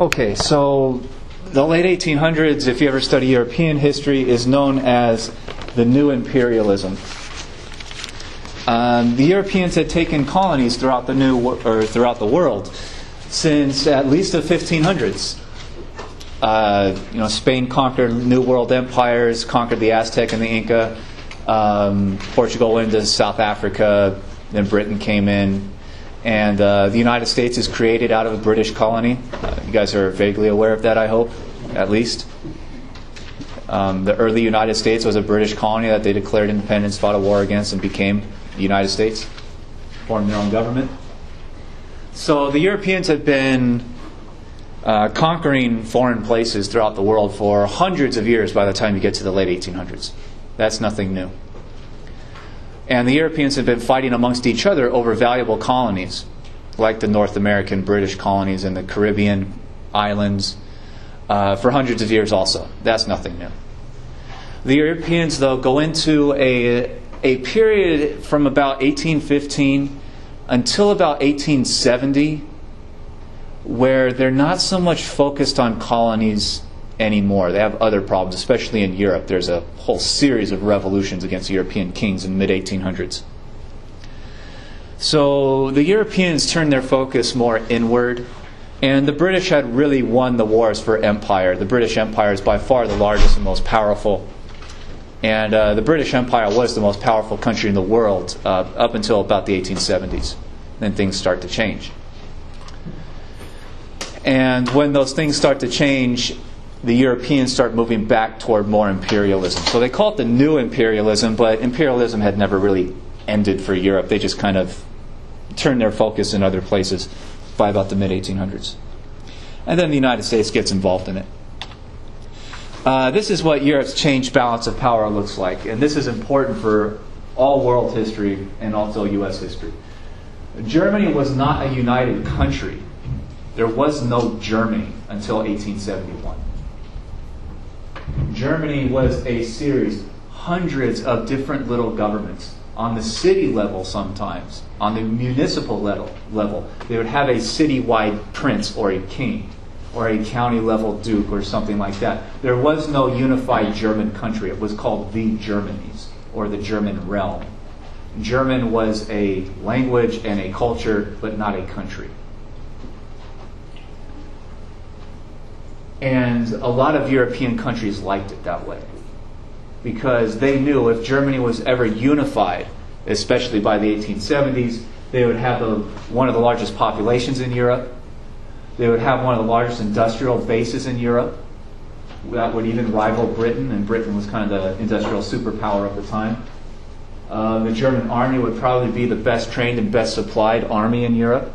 Okay, so the late 1800s, if you ever study European history, is known as the New Imperialism. The Europeans had taken colonies throughout the world since at least the 1500s. Spain conquered New World empires, conquered the Aztec and the Inca. Portugal went into South Africa, then Britain came in. And the United States is created out of a British colony. You guys are vaguely aware of that, I hope, at least. The early United States was a British colony that they declared independence, fought a war against, and became the United States, formed their own government. So the Europeans had been conquering foreign places throughout the world for hundreds of years by the time you get to the late 1800s. That's nothing new. And the Europeans had been fighting amongst each other over valuable colonies, like the North American British colonies and the Caribbean islands, for hundreds of years also. That's nothing new. The Europeans, though, go into a period from about 1815 until about 1870 where they're not so much focused on colonies anymore. They have other problems, especially in Europe. There's a whole series of revolutions against European kings in the mid-1800s. So the Europeans turned their focus more inward, and the British had really won the wars for empire. The British Empire is by far the largest and most powerful, and the British Empire was the most powerful country in the world up until about the 1870s. Then things start to change. And when those things start to change, the Europeans start moving back toward more imperialism. So they call it the New Imperialism, but imperialism had never really ended for Europe. They just kind of turned their focus in other places by about the mid-1800s. And then the United States gets involved in it. This is what Europe's changed balance of power looks like. And this is important for all world history and also U.S. history. Germany was not a united country. There was no Germany until 1871. Germany was a series, hundreds of different little governments. On the city level sometimes, on the municipal level, they would have a citywide prince or a king, or a county level duke or something like that. There was no unified German country. It was called the Germanies, or the German realm. German was a language and a culture, but not a country. And a lot of European countries liked it that way, because they knew if Germany was ever unified, especially by the 1870s, they would have one of the largest populations in Europe. They would have one of the largest industrial bases in Europe. That would even rival Britain, and Britain was kind of the industrial superpower of the time. The German army would probably be the best trained and best supplied army in Europe.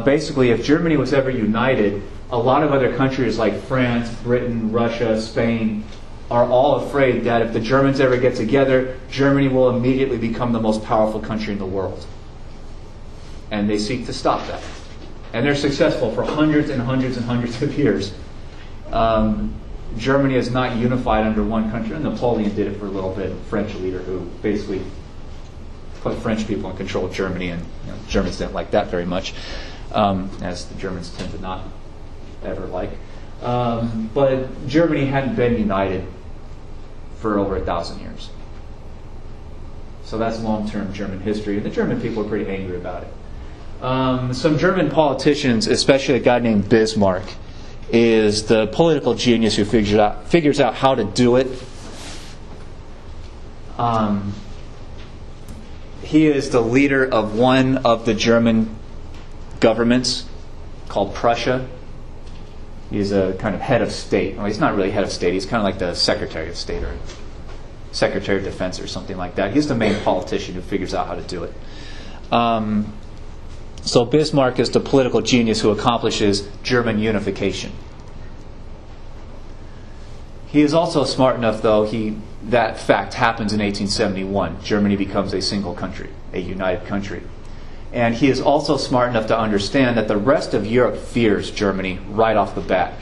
Basically, if Germany was ever united, a lot of other countries like France, Britain, Russia, Spain are all afraid that if the Germans ever get together, Germany will immediately become the most powerful country in the world. And they seek to stop that. And they're successful for hundreds and hundreds and hundreds of years. Germany is not unified under one country. Napoleon did it for a little bit, a French leader who basically put French people in control of Germany, and Germans didn't like that very much, as the Germans tend to not ever like. But Germany hadn't been united for over 1,000 years. So that's long-term German history, and the German people are pretty angry about it. Some German politicians, especially a guy named Bismarck, is the political genius who figures out how to do it. He is the leader of one of the German governments called Prussia. He's a kind of head of state. Well, he's not really head of state. He's kind of like the Secretary of State or Secretary of Defense or something like that. He's the main politician who figures out how to do it. So Bismarck is the political genius who accomplishes German unification. He is also smart enough, though, that fact happens in 1871. Germany becomes a single country, a united country. And he is also smart enough to understand that the rest of Europe fears Germany right off the bat.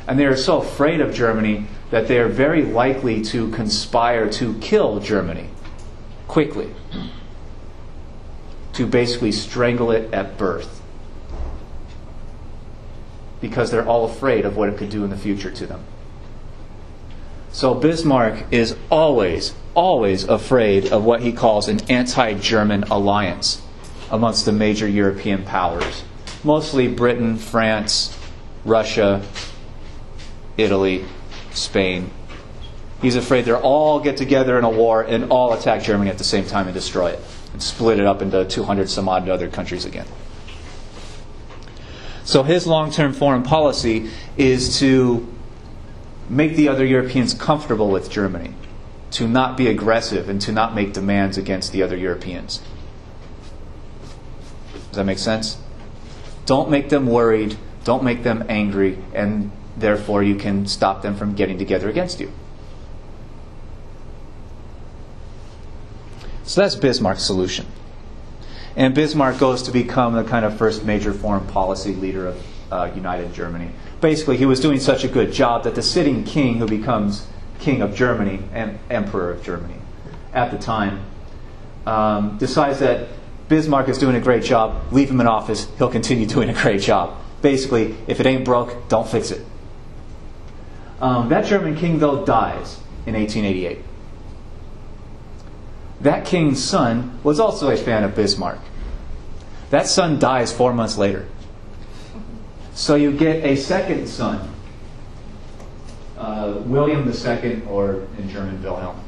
And they are so afraid of Germany that they are very likely to conspire to kill Germany quickly, to basically strangle it at birth. because they're all afraid of what it could do in the future to them. So Bismarck is always, always afraid of what he calls an anti-German alliance amongst the major European powers. Mostly Britain, France, Russia, Italy, Spain. He's afraid they'll all get together in a war and all attack Germany at the same time and destroy it. And split it up into 200 some odd other countries again. So his long-term foreign policy is to make the other Europeans comfortable with Germany, to not be aggressive and to not make demands against the other Europeans. Does that make sense? Don't make them worried, don't make them angry, and therefore you can stop them from getting together against you. So that's Bismarck's solution. And Bismarck goes to become the kind of first major foreign policy leader of United Germany. Basically, he was doing such a good job that the sitting king, who becomes king of Germany and emperor of Germany at the time, decides that Bismarck is doing a great job, leave him in office, he'll continue doing a great job. Basically, if it ain't broke, don't fix it. That German king, though, dies in 1888. That king's son was also a fan of Bismarck. That son dies 4 months later. So you get a second son, William II, or in German, Wilhelm,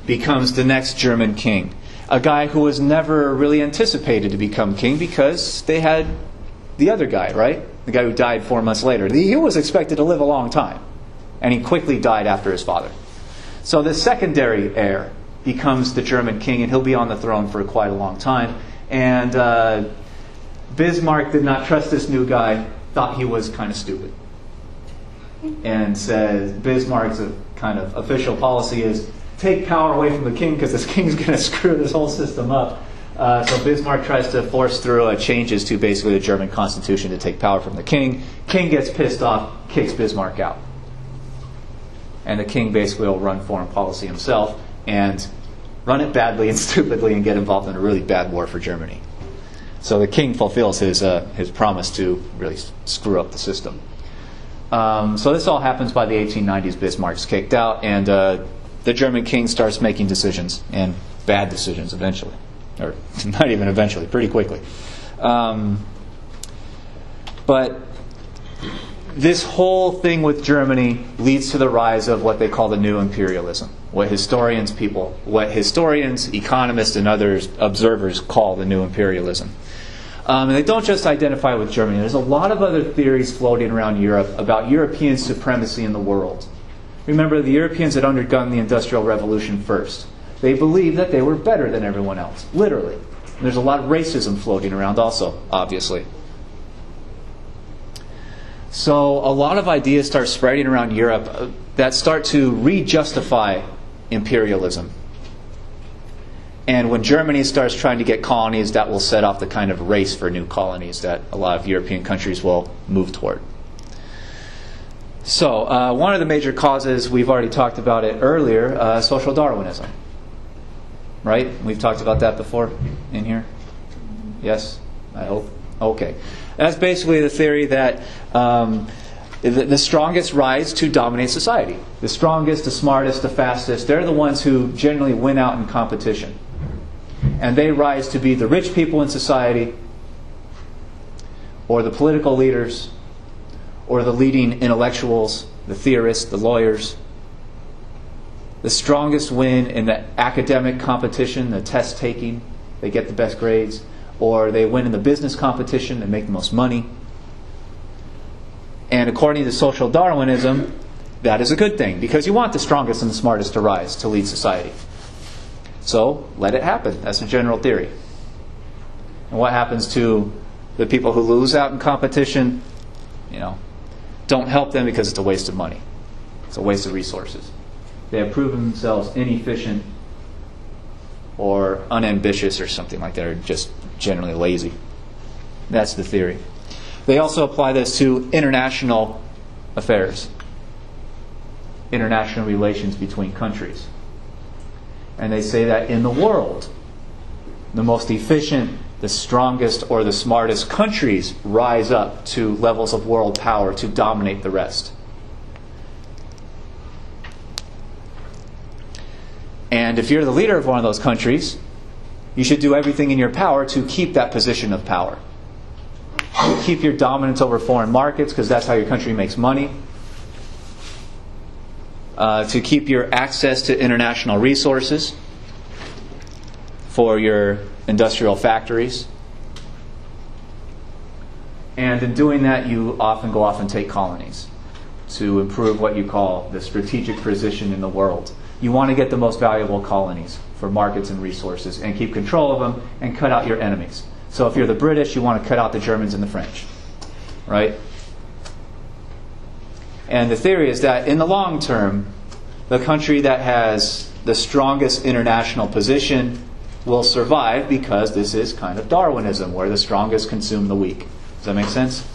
becomes the next German king. A guy who was never really anticipated to become king because they had the other guy, right? The guy who died 4 months later. He was expected to live a long time. And he quickly died after his father. So the secondary heir becomes the German king, and he'll be on the throne for quite a long time. And Bismarck did not trust this new guy, thought he was kind of stupid. And says Bismarck's kind of official policy is take power away from the king because this king's going to screw this whole system up. So Bismarck tries to force through changes to basically the German constitution to take power from the king. King gets pissed off, kicks Bismarck out. And the king basically will run foreign policy himself and run it badly and stupidly and get involved in a really bad war for Germany. So the king fulfills his promise to really screw up the system. So this all happens by the 1890s. Bismarck's kicked out, and the German king starts making decisions, and bad decisions eventually. Or not even eventually, pretty quickly. But this whole thing with Germany leads to the rise of what they call the new imperialism. What historians, economists, and other observers call the new imperialism. And they don't just identify with Germany. There's a lot of other theories floating around Europe about European supremacy in the world. Remember, the Europeans had undergone the Industrial Revolution first. They believed that they were better than everyone else, literally. And there's a lot of racism floating around also, obviously. So a lot of ideas start spreading around Europe that start to re-justify imperialism. And when Germany starts trying to get colonies, that will set off the kind of race for new colonies that a lot of European countries will move toward. So one of the major causes, we've already talked about it earlier, social Darwinism. Right? We've talked about that before in here? Yes? I hope. Okay. That's basically the theory that the strongest rise to dominate society. The strongest, the smartest, the fastest, they're the ones who generally win out in competition. And they rise to be the rich people in society, or the political leaders, or the leading intellectuals, the theorists, the lawyers. The strongest win in the academic competition, the test taking, they get the best grades, or they win in the business competition, they make the most money. And according to social Darwinism, that is a good thing, because you want the strongest and the smartest to rise to lead society. So let it happen. That's a general theory. And what happens to the people who lose out in competition? Don't help them because it's a waste of money. It's a waste of resources. They have proven themselves inefficient or unambitious or something like that, or just generally lazy. That's the theory. They also apply this to international affairs, international relations between countries. And they say that in the world, the most efficient the strongest or the smartest countries rise up to levels of world power to dominate the rest. And if you're the leader of one of those countries, you should do everything in your power to keep that position of power. Keep your dominance over foreign markets, because that's how your country makes money. To keep your access to international resources for your industrial factories. And in doing that, you often go off and take colonies to improve what you call the strategic position in the world. You want to get the most valuable colonies for markets and resources and keep control of them and cut out your enemies. So if you're the British, you want to cut out the Germans and the French, right? And the theory is that in the long term, the country that has the strongest international position will survive, because this is kind of Darwinism, where the strongest consume the weak. Does that make sense?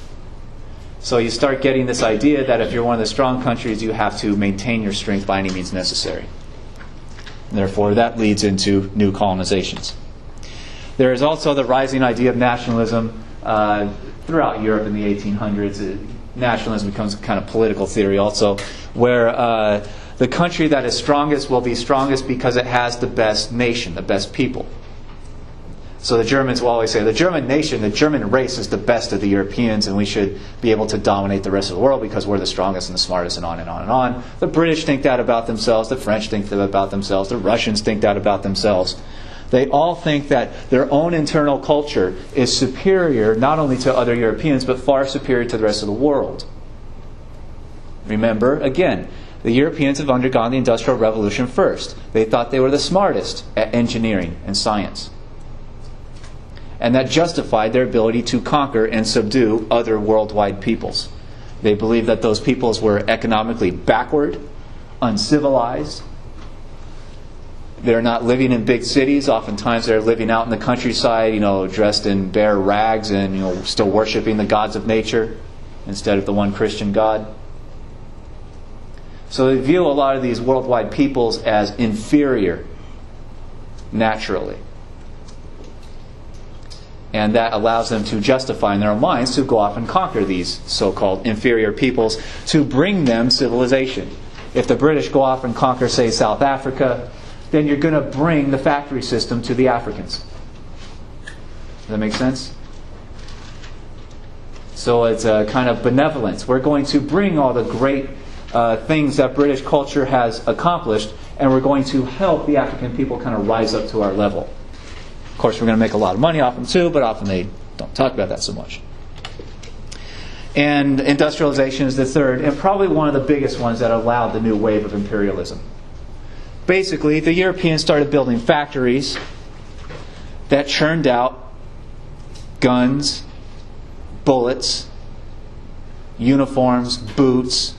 So you start getting this idea that if you're one of the strong countries, you have to maintain your strength by any means necessary. And therefore, that leads into new colonizations. There is also the rising idea of nationalism throughout Europe in the 1800s. Nationalism becomes a kind of political theory also, where the country that is strongest will be strongest because it has the best nation, the best people. So the Germans will always say, the German nation, the German race is the best of the Europeans, and we should be able to dominate the rest of the world because we're the strongest and the smartest, and on and on and on. The British think that about themselves. The French think that about themselves. The Russians think that about themselves. They all think that their own internal culture is superior not only to other Europeans, but far superior to the rest of the world. Remember, again, the Europeans have undergone the Industrial Revolution first. They thought they were the smartest at engineering and science. And that justified their ability to conquer and subdue other worldwide peoples. They believed that those peoples were economically backward, uncivilized. They're not living in big cities. Oftentimes they're living out in the countryside, dressed in bare rags and, still worshiping the gods of nature instead of the one Christian God. So they view a lot of these worldwide peoples as inferior, naturally. And that allows them to justify in their own minds to go off and conquer these so-called inferior peoples to bring them civilization. If the British go off and conquer, say, South Africa, then you're going to bring the factory system to the Africans. Does that make sense? So it's a kind of benevolence. We're going to bring all the great things that British culture has accomplished, and we're going to help the African people kind of rise up to our level. Of course, we're going to make a lot of money off them too, but often they don't talk about that so much. And industrialization is the third, and probably one of the biggest ones that allowed the new wave of imperialism. Basically, the Europeans started building factories that churned out guns, bullets, uniforms, boots,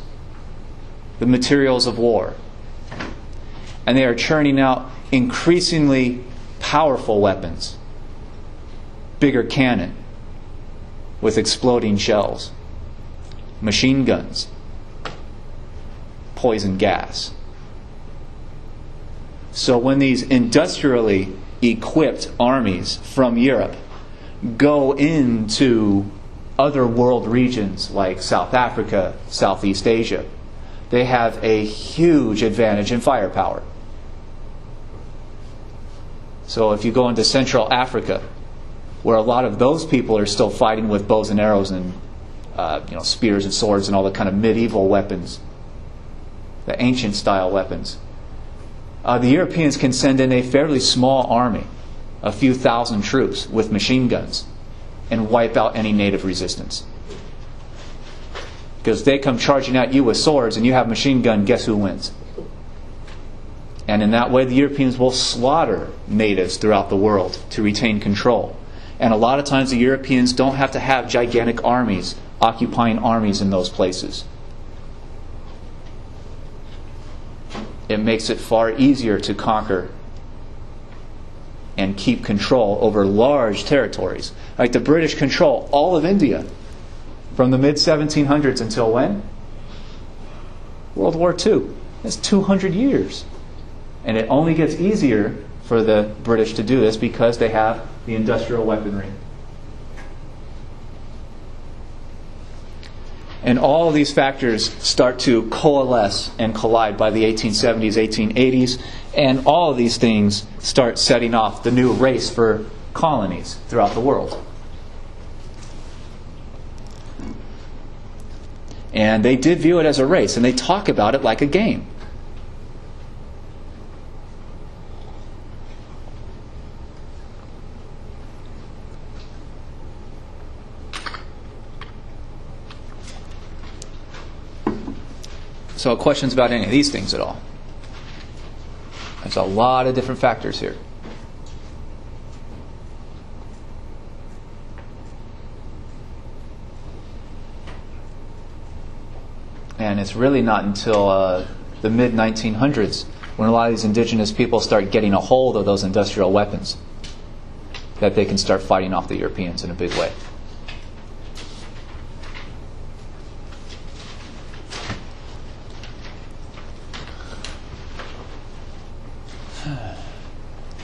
the materials of war. And they are churning out increasingly powerful weapons, bigger cannon with exploding shells, machine guns, poison gas. So when these industrially equipped armies from Europe go into other world regions like South Africa, Southeast Asia, they have a huge advantage in firepower. So if you go into Central Africa, where a lot of those people are still fighting with bows and arrows and spears and swords and all the kind of medieval weapons, the ancient style weapons, the Europeans can send in a fairly small army, a few thousand troops with machine guns, and wipe out any native resistance. Because they come charging at you with swords and you have a machine gun, guess who wins? And in that way, the Europeans will slaughter natives throughout the world to retain control. And a lot of times the Europeans don't have to have gigantic armies, occupying armies in those places. It makes it far easier to conquer and keep control over large territories. Like the British control all of India from the mid-1700s until when? World War II. That's 200 years. And it only gets easier for the British to do this because they have the industrial weaponry. And all of these factors start to coalesce and collide by the 1870s, 1880s, and all of these things start setting off the new race for colonies throughout the world. And they did view it as a race, and they talk about it like a game. So questions about any of these things at all? There's a lot of different factors here. And it's really not until the mid-1900s when a lot of these indigenous people start getting a hold of those industrial weapons that they can start fighting off the Europeans in a big way.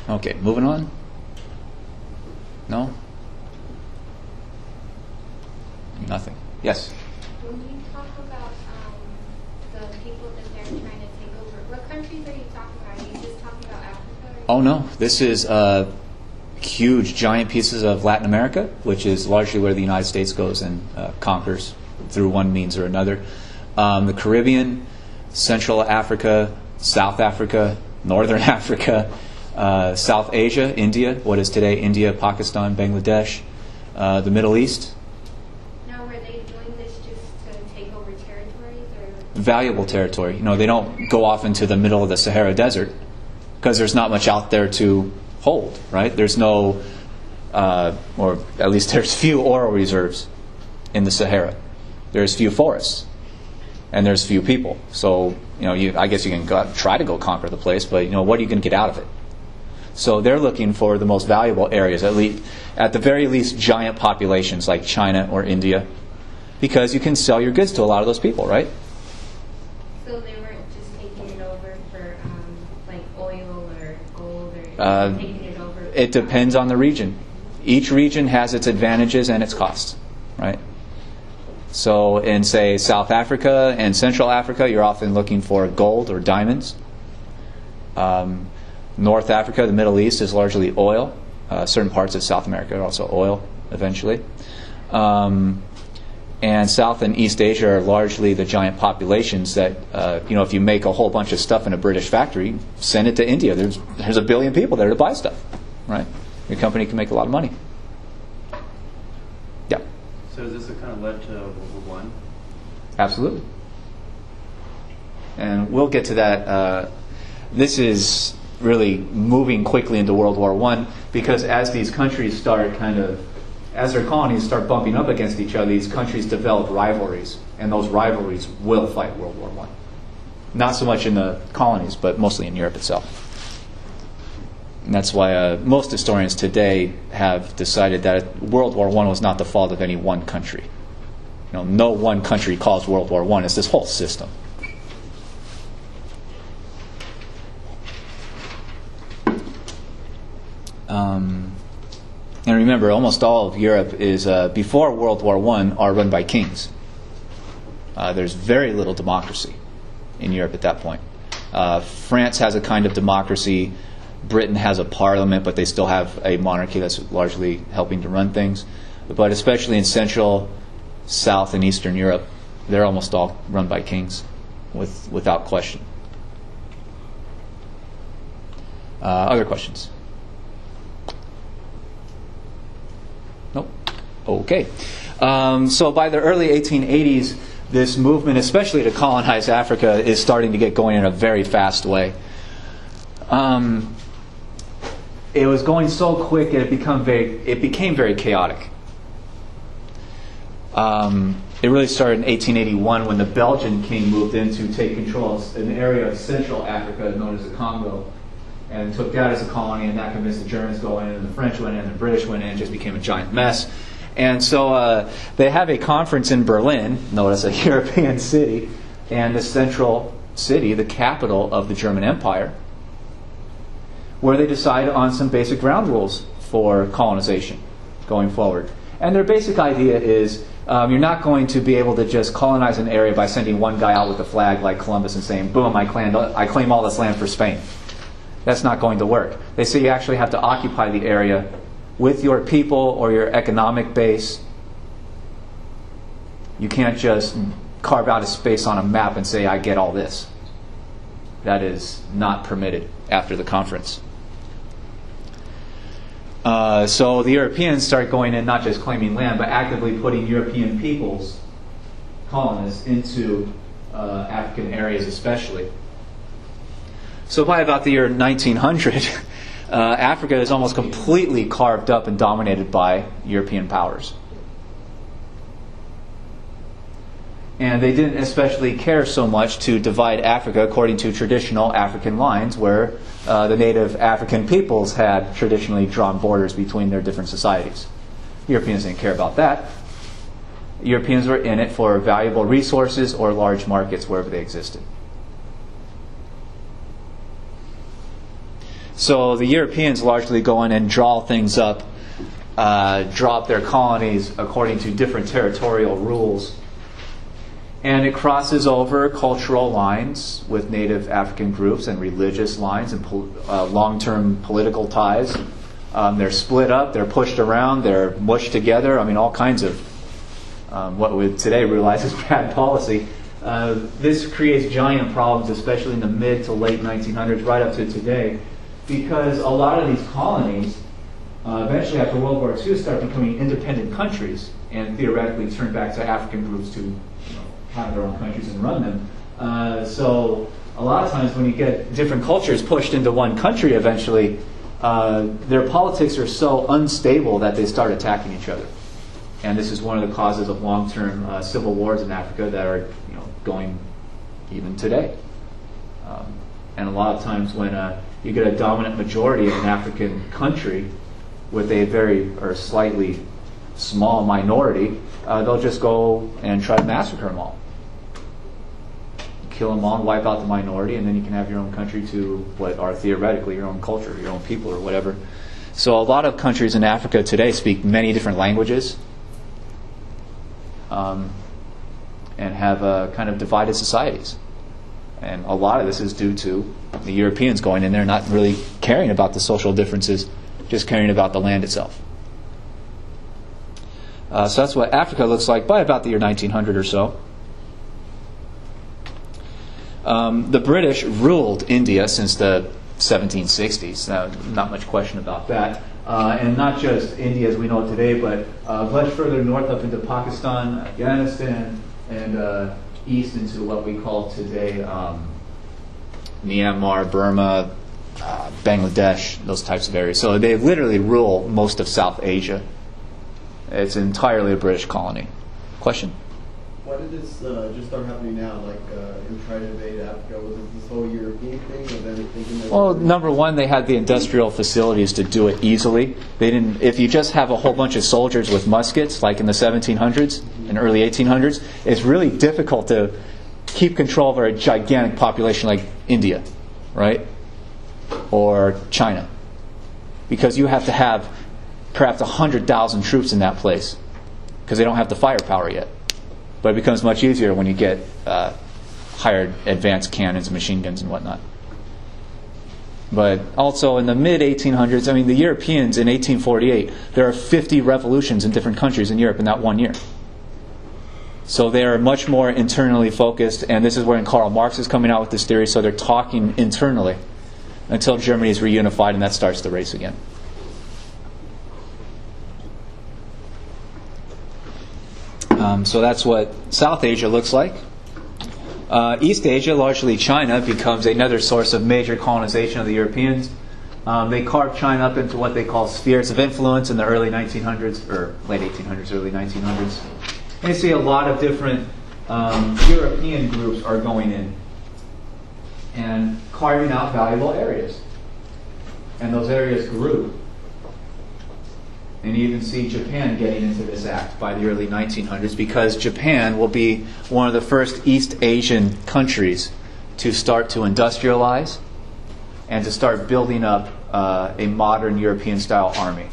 Okay, moving on. No? Nothing. Yes? When you talk about the people that they're trying to take over, what countries are you talking about? Are you just talking about Africa? Oh, no. This is huge, giant pieces of Latin America, which is largely where the United States goes and conquers through one means or another. The Caribbean, Central Africa, South Africa, Northern Africa, South Asia, India, what is today India, Pakistan, Bangladesh, the Middle East. Now, were they doing this just to take over territories? Or? Valuable territory. You know, they don't go off into the middle of the Sahara Desert because there's not much out there to hold, right? There's no, or at least there's few oil reserves in the Sahara. There's few forests, and there's few people. So, you know, I guess you can try to go conquer the place, but, you know, what are you going to get out of it? So they're looking for the most valuable areas, at the very least, giant populations like China or India, because you can sell your goods to a lot of those people, right? So they weren't just taking it over for like oil or gold, or taking it over? It depends on the region. Each region has its advantages and its costs, right? So in, say, South Africa and Central Africa, you're often looking for gold or diamonds. North Africa, the Middle East, is largely oil. Certain parts of South America are also oil, eventually. And South and East Asia are largely the giant populations that, if you make a whole bunch of stuff in a British factory, send it to India. There's a billion people there to buy stuff, right? Your company can make a lot of money. Yeah. So is this what kind of led to World War I? Absolutely. And we'll get to that. This is really moving quickly into World War I, because as these countries start as their colonies start bumping up against each other, these countries develop rivalries, and those rivalries will fight World War I. Not so much in the colonies, but mostly in Europe itself. And that's why most historians today have decided that World War I was not the fault of any one country. No one country caused World War I. It's this whole system. And remember, almost all of Europe is, before World War I, are run by kings. There's very little democracy in Europe at that point. France has a kind of democracy. Britain has a parliament, but they still have a monarchy that's largely helping to run things. But especially in Central, South, and Eastern Europe, they're almost all run by kings, without question. Other questions? Nope. Okay. So by the early 1880s, this movement, especially to colonize Africa, is starting to get going in a very fast way. It was going so quick it became very chaotic. It really started in 1881 when the Belgian king moved in to take control of an area of Central Africa known as the Congo, and took that as a colony, and that convinced the Germans to go in, and the French went in, and the British went in, and it just became a giant mess. And so they have a conference in Berlin, known as a European city, and the central city, the capital of the German Empire, where they decide on some basic ground rules for colonization going forward. And their basic idea is you're not going to be able to just colonize an area by sending one guy out with a flag like Columbus and saying, boom, I claim all this land for Spain. That's not going to work. They say you actually have to occupy the area with your people or your economic base. You can't just carve out a space on a map and say, I get all this. That is not permitted after the conference. So the Europeans start going in, not just claiming land, but actively putting European peoples, colonists, into African areas especially. So by about the year 1900, Africa is almost completely carved up and dominated by European powers. And they didn't especially care so much to divide Africa according to traditional African lines, where the native African peoples had traditionally drawn borders between their different societies. Europeans didn't care about that. Europeans were in it for valuable resources or large markets wherever they existed. So the Europeans largely go in and draw things up, draw up their colonies according to different territorial rules. And it crosses over cultural lines with native African groups and religious lines and long-term political ties. They're split up, they're pushed around, they're mushed together. I mean, all kinds of what we today realize is bad policy. This creates giant problems, especially in the mid to late 1900s, right up to today, because a lot of these colonies eventually after World War II start becoming independent countries and theoretically turn back to African groups to have their own countries and run them. So a lot of times when you get different cultures pushed into one country eventually, their politics are so unstable that they start attacking each other. And this is one of the causes of long-term civil wars in Africa that are going even today. And a lot of times when you get a dominant majority in an African country with a very or slightly small minority, they'll just go and try to massacre them all. Kill them all and wipe out the minority, and then you can have your own country to what are theoretically your own culture, your own people, or whatever. So a lot of countries in Africa today speak many different languages and have kind of divided societies. And a lot of this is due to the Europeans going in there not really caring about the social differences, just caring about the land itself. So that's what Africa looks like by about the year 1900 or so. The British ruled India since the 1760s. Not much question about that. And not just India as we know it today, but much further north up into Pakistan, Afghanistan, and east into what we call today Myanmar, Burma, Bangladesh, those types of areas. So they literally rule most of South Asia. It's entirely a British colony. Question? Why did this just start happening now? Like, who tried to invade Africa? Was it this whole European thing? Or them thinking that well, number one, they had the industrial facilities to do it easily. They didn't. If you just have a whole bunch of soldiers with muskets, like in the 1700s and early 1800s, it's really difficult to keep control over a gigantic population like India, right? Or China. Because you have to have perhaps 100,000 troops in that place because they don't have the firepower yet. But it becomes much easier when you get higher advanced cannons and machine guns and whatnot. But also in the mid-1800s, I mean, the Europeans in 1848, there are 50 revolutions in different countries in Europe in that one year. So they are much more internally focused, and this is where Karl Marx is coming out with this theory, so they're talking internally until Germany is reunified and that starts the race again. So that's what South Asia looks like. East Asia, largely China, becomes another source of major colonization of the Europeans. They carved China up into what they call spheres of influence in the early 1900s, or late 1800s, early 1900s. And you see a lot of different European groups are going in and carving out valuable areas. And those areas grew. And you even see Japan getting into this act by the early 1900s because Japan will be one of the first East Asian countries to start to industrialize and to start building up a modern European-style army.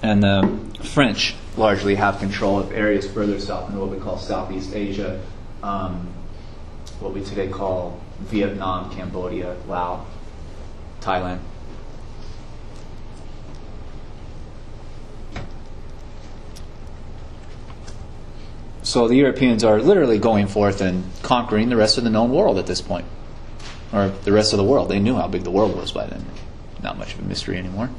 And the French largely have control of areas further south in what we call Southeast Asia, what we today call Vietnam, Cambodia, Laos, Thailand. So the Europeans are literally going forth and conquering the rest of the known world at this point. Or the rest of the world. They knew how big the world was by then. Not much of a mystery anymore.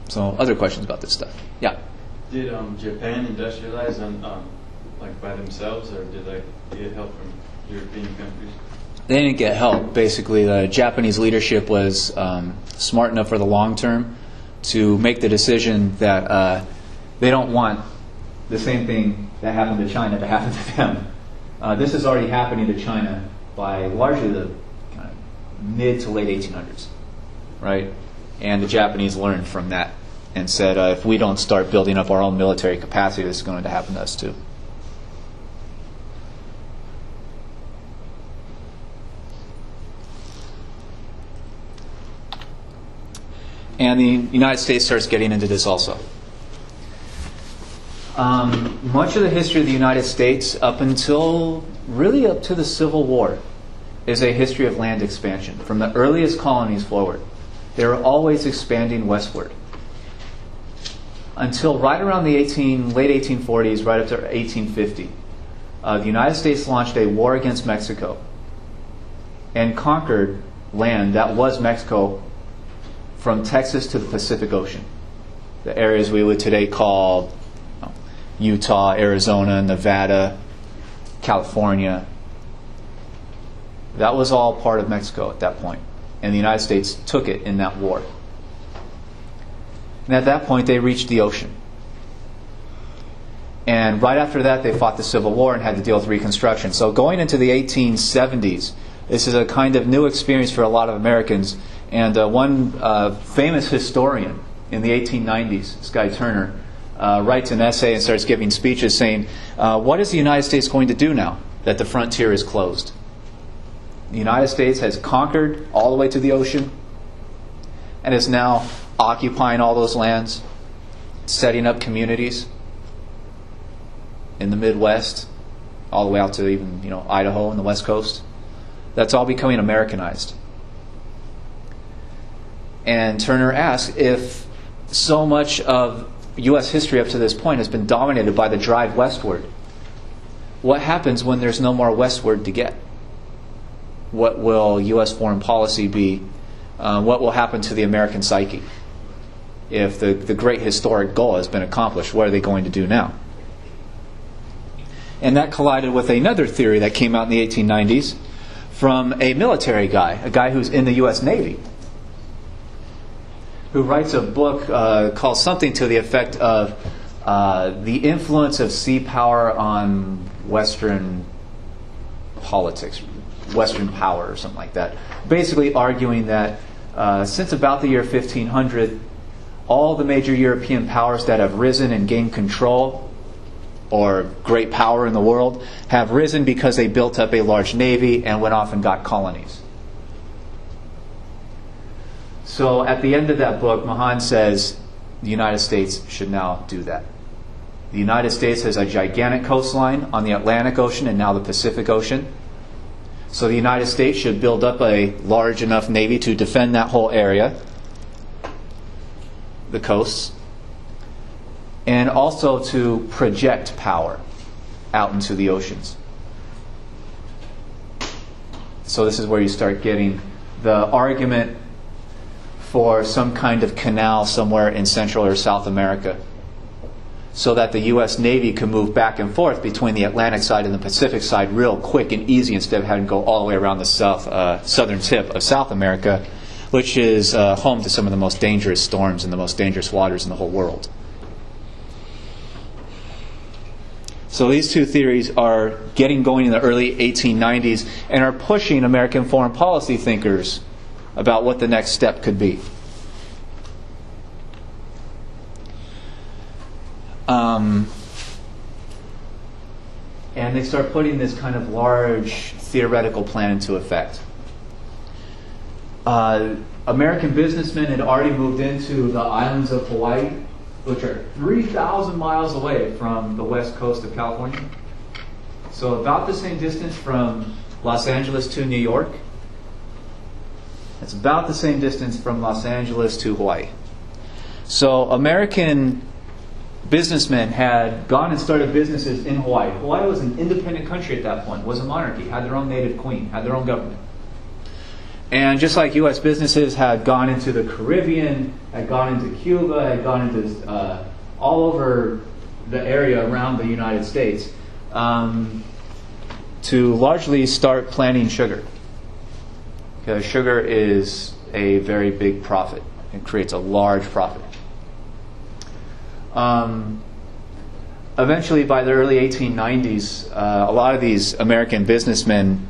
So, other questions about this stuff? Yeah. Did Japan industrialize like by themselves, or did they get help from European countries? They didn't get help. Basically, the Japanese leadership was smart enough for the long term to make the decision that they don't want the same thing that happened to China to happen to them. This is already happening to China by largely the kind of mid to late 1800s, right? And the Japanese learned from that and said, if we don't start building up our own military capacity, this is going to happen to us too. And the United States starts getting into this also. Much of the history of the United States up to the Civil War is a history of land expansion. From the earliest colonies forward, they were always expanding westward. Until right around the late 1840s, right up to 1850, the United States launched a war against Mexico and conquered land that was Mexico from Texas to the Pacific Ocean, the areas we would today call Utah, Arizona, Nevada, California. That was all part of Mexico at that point, and the United States took it in that war. And at that point, they reached the ocean. And right after that, they fought the Civil War and had to deal with Reconstruction. So going into the 1870s, this is a kind of new experience for a lot of Americans. And one famous historian in the 1890s, this guy Turner, writes an essay and starts giving speeches saying, what is the United States going to do now that the frontier is closed? The United States has conquered all the way to the ocean and is now occupying all those lands, setting up communities in the Midwest, all the way out to even Idaho and the West Coast. That's all becoming Americanized. And Turner asks, if so much of U.S. history up to this point has been dominated by the drive westward, what happens when there's no more westward to get? What will U.S. foreign policy be? What will happen to the American psyche? If the great historic goal has been accomplished, what are they going to do now? And that collided with another theory that came out in the 1890s from a military guy, a guy who's in the U.S. Navy, who writes a book called something to the effect of the influence of sea power on Western politics, Western power or something like that. Basically arguing that since about the year 1500, all the major European powers that have risen and gained control or great power in the world have risen because they built up a large navy and went off and got colonies. So at the end of that book, Mahan says the United States should now do that. The United States has a gigantic coastline on the Atlantic Ocean and now the Pacific Ocean. So the United States should build up a large enough navy to defend that whole area, the coasts, and also to project power out into the oceans. So this is where you start getting the argument for some kind of canal somewhere in Central or South America, so that the U.S. Navy can move back and forth between the Atlantic side and the Pacific side real quick and easy, instead of having to go all the way around the southern tip of South America, which is home to some of the most dangerous storms and the most dangerous waters in the whole world. So these two theories are getting going in the early 1890s and are pushing American foreign policy thinkers about what the next step could be. And they start putting this kind of large theoretical plan into effect. American businessmen had already moved into the islands of Hawaii, which are 3,000 miles away from the west coast of California. So about the same distance from Los Angeles to New York. It's about the same distance from Los Angeles to Hawaii. So American businessmen had gone and started businesses in Hawaii. Hawaii was an independent country at that point, was a monarchy, had their own native queen, had their own government. And just like U.S. businesses had gone into the Caribbean, had gone into Cuba, had gone into all over the area around the United States to largely start planting sugar. Because sugar is a very big profit. It creates a large profit. Eventually, by the early 1890s, a lot of these American businessmen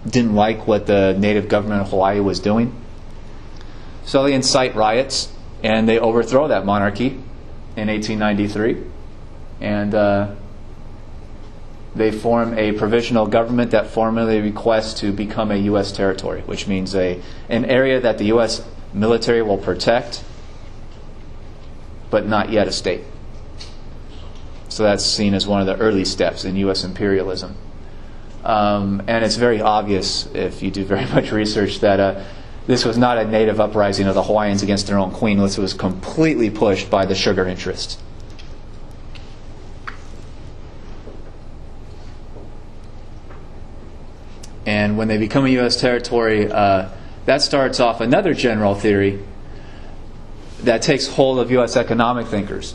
didn't like what the native government of Hawaii was doing. So they incite riots, and they overthrow that monarchy in 1893. And they form a provisional government that formally requests to become a U.S. territory, which means an area that the U.S. military will protect, but not yet a state. So that's seen as one of the early steps in U.S. imperialism. And it's very obvious, if you do very much research, that this was not a native uprising of the Hawaiians against their own queen. This was completely pushed by the sugar interests. And when they become a U.S. territory, that starts off another general theory that takes hold of U.S. economic thinkers.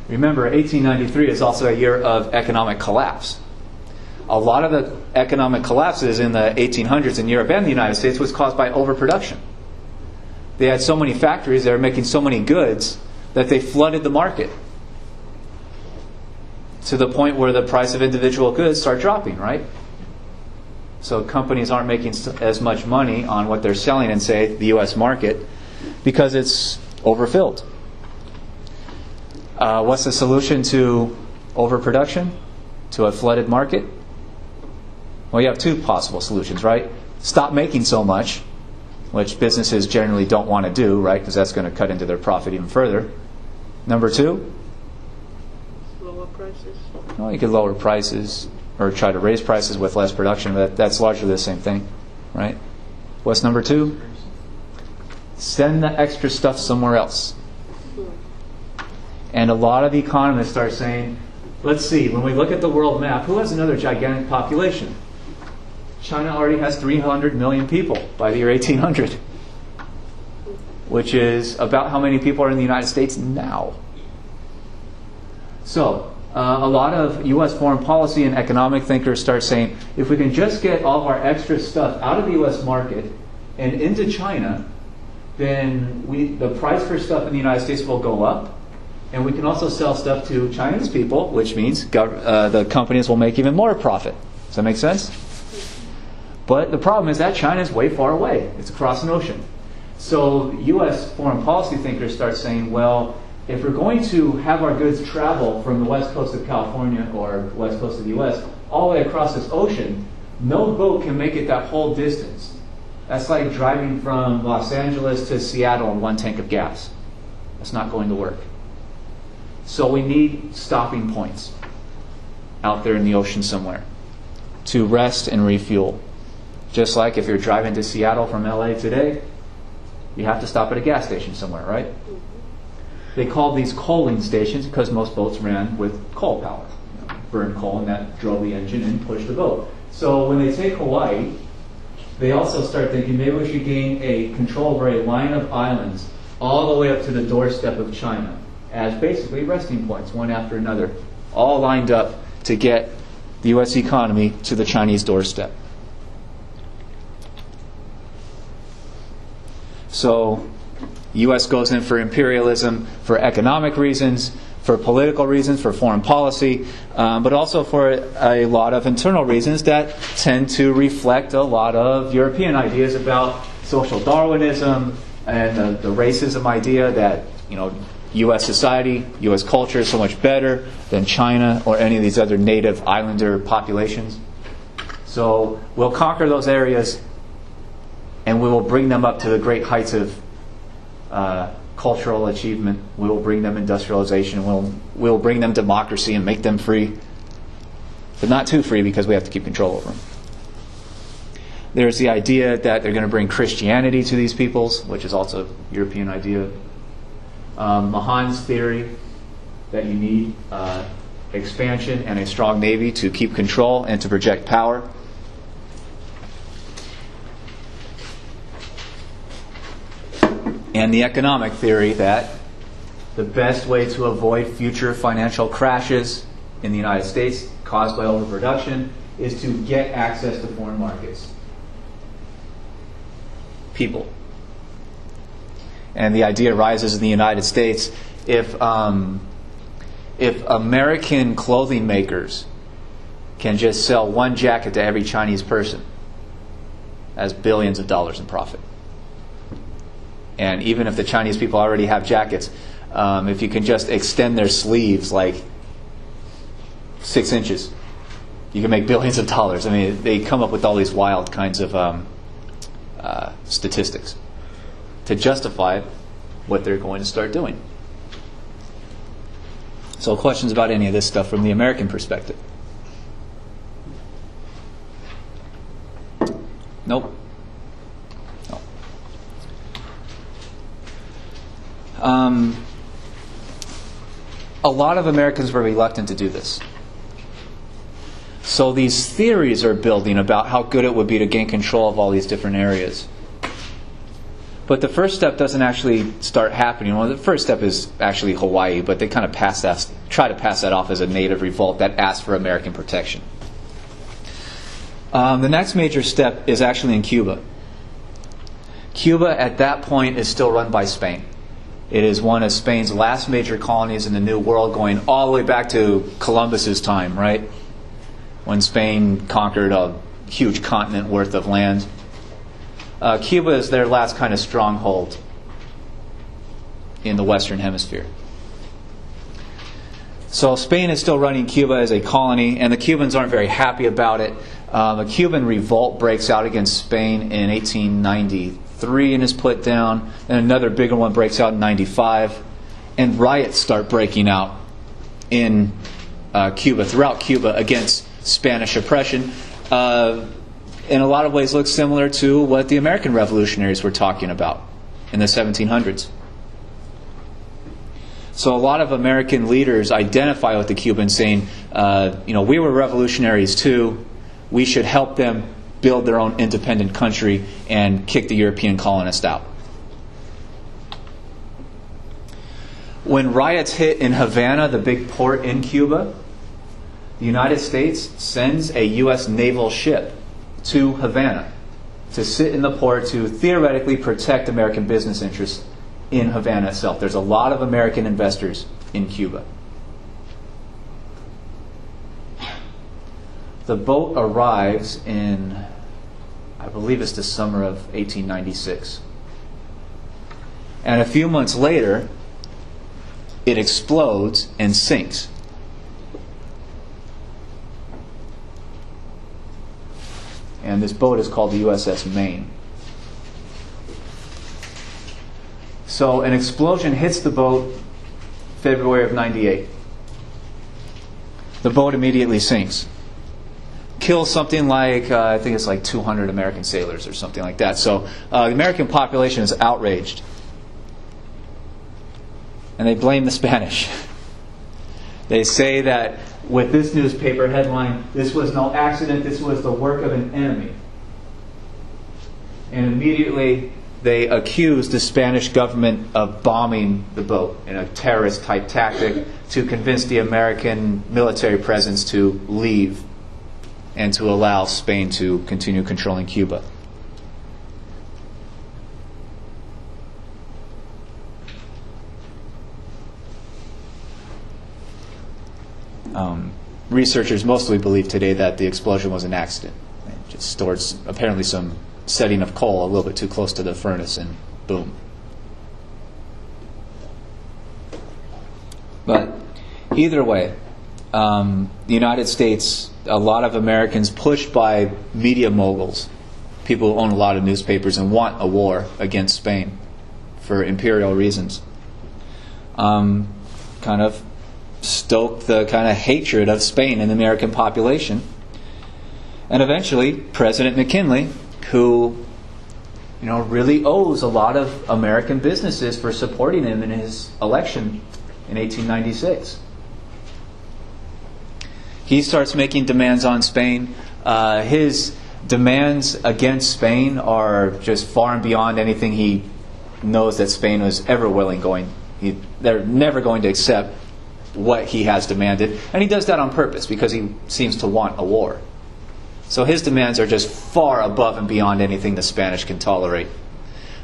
Remember, 1893 is also a year of economic collapse. A lot of the economic collapses in the 1800s in Europe and the United States was caused by overproduction. They had so many factories, they were making so many goods, that they flooded the market to the point where the price of individual goods start dropping, right? So companies aren't making as much money on what they're selling in, say, the U.S. market because it's overfilled. What's the solution to overproduction? To a flooded market? Well, you have two possible solutions, right? Stop making so much, which businesses generally don't want to do, right? Because that's going to cut into their profit even further. Number two? Lower prices. Well, you could lower prices or try to raise prices with less production, but that's largely the same thing, right? What's number two? Send the extra stuff somewhere else. And a lot of economists start saying, let's see, when we look at the world map, who has another gigantic population? China already has 300 million people by the year 1800, which is about how many people are in the United States now. So, a lot of U.S. foreign policy and economic thinkers start saying, if we can just get all of our extra stuff out of the U.S. market and into China, then the price for stuff in the United States will go up. And we can also sell stuff to Chinese people, which means the companies will make even more profit. Does that make sense? But the problem is that China is way far away. It's across an ocean. So U.S. foreign policy thinkers start saying, well, if we're going to have our goods travel from the west coast of California or west coast of the U.S. all the way across this ocean, no boat can make it that whole distance. That's like driving from Los Angeles to Seattle in one tank of gas. That's not going to work. So we need stopping points out there in the ocean somewhere to rest and refuel. Just like if you're driving to Seattle from LA today, you have to stop at a gas station somewhere, right? They called these coaling stations because most boats ran with coal power. Burned coal, and that drove the engine and pushed the boat. So when they take Hawaii, they also start thinking maybe we should gain a control over a line of islands all the way up to the doorstep of China as basically resting points, one after another, all lined up to get the U.S. economy to the Chinese doorstep. So the U.S. goes in for imperialism for economic reasons, for political reasons, for foreign policy, but also for a lot of internal reasons that tend to reflect a lot of European ideas about social Darwinism and the racism idea that, U.S. society, U.S. culture is so much better than China or any of these other native islander populations. So we'll conquer those areas and we will bring them up to the great heights of cultural achievement. We will bring them industrialization. We'll bring them democracy and make them free. But not too free, because we have to keep control over them. There's the idea that they're going to bring Christianity to these peoples, which is also a European idea. Mahan's theory that you need expansion and a strong navy to keep control and to project power. And the economic theory that the best way to avoid future financial crashes in the United States caused by overproduction is to get access to foreign markets. People. And the idea arises in the United States, if American clothing makers can just sell one jacket to every Chinese person, that's billions of dollars in profit. And even if the Chinese people already have jackets, if you can just extend their sleeves like 6 inches, you can make billions of dollars. I mean, they come up with all these wild kinds of statistics to justify what they're going to start doing. So questions about any of this stuff from the American perspective? Nope. No. A lot of Americans were reluctant to do this. So these theories are building about how good it would be to gain control of all these different areas. But the first step doesn't actually start happening. Well, the first step is actually Hawaii, but they kind of try to pass that off as a native revolt that asked for American protection. The next major step is actually in Cuba. Cuba at that point is still run by Spain. It is one of Spain's last major colonies in the New World, going all the way back to Columbus's time, right? When Spain conquered a huge continent worth of land. Cuba is their last kind of stronghold in the Western Hemisphere. So Spain is still running Cuba as a colony, and the Cubans aren't very happy about it. A Cuban revolt breaks out against Spain in 1893 and is put down. And another bigger one breaks out in 95. And riots start breaking out in Cuba, throughout Cuba, against Spanish oppression. In a lot of ways looks similar to what the American revolutionaries were talking about in the 1700s. So a lot of American leaders identify with the Cubans, saying, we were revolutionaries too. We should help them build their own independent country and kick the European colonists out. When riots hit in Havana, the big port in Cuba, the United States sends a U.S. naval ship to Havana to sit in the port to theoretically protect American business interests in Havana itself. There's a lot of American investors in Cuba. The boat arrives in, I believe it's the summer of 1896. And a few months later, it explodes and sinks. And this boat is called the USS Maine. So an explosion hits the boat February of 98. The boat immediately sinks. Kills something like, I think it's like 200 American sailors or something like that. So the American population is outraged. And they blame the Spanish. They say that with this newspaper headline, this was no accident, this was the work of an enemy. And immediately they accuse the Spanish government of bombing the boat in a terrorist-type tactic to convince the American military presence to leave and to allow Spain to continue controlling Cuba. Researchers mostly believe today that the explosion was an accident. It just stored apparently some setting of coal a little bit too close to the furnace, and boom. But either way, the United States, a lot of Americans pushed by media moguls, people who own a lot of newspapers and want a war against Spain for imperial reasons, kind of stoked the kind of hatred of Spain in the American population. And eventually, President McKinley, who really owes a lot of American businesses for supporting him in his election in 1896, he starts making demands on Spain. His demands against Spain are just far and beyond anything he knows that Spain was ever going. They're never going to accept what he has demanded, and he does that on purpose because he seems to want a war. So his demands are just far above and beyond anything the Spanish can tolerate.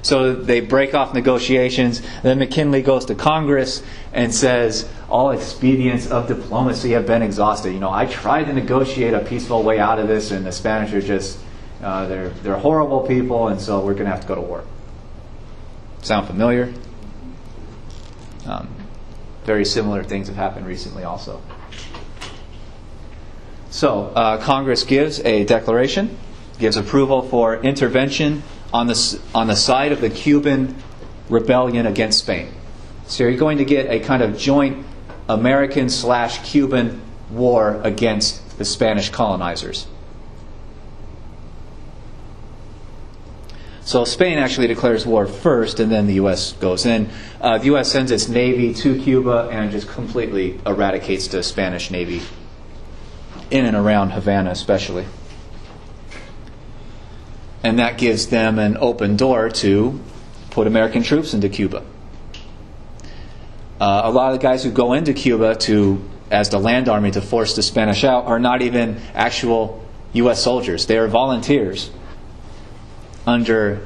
So they break off negotiations. Then McKinley goes to Congress and says, all expedients of diplomacy have been exhausted. I tried to negotiate a peaceful way out of this, and the Spanish are just, they're horrible people, and so we're going to have to go to war. Sound familiar? Very similar things have happened recently also. So Congress gives a declaration, gives approval for intervention on the side of the Cuban rebellion against Spain. So you're going to get a kind of joint American/Cuban war against the Spanish colonizers. So Spain actually declares war first, and then the U.S. goes in. The U.S. sends its navy to Cuba and just completely eradicates the Spanish navy in and around Havana especially. And that gives them an open door to put American troops into Cuba. A lot of the guys who go into Cuba as the land army to force the Spanish out are not even actual U.S. soldiers. They are volunteers under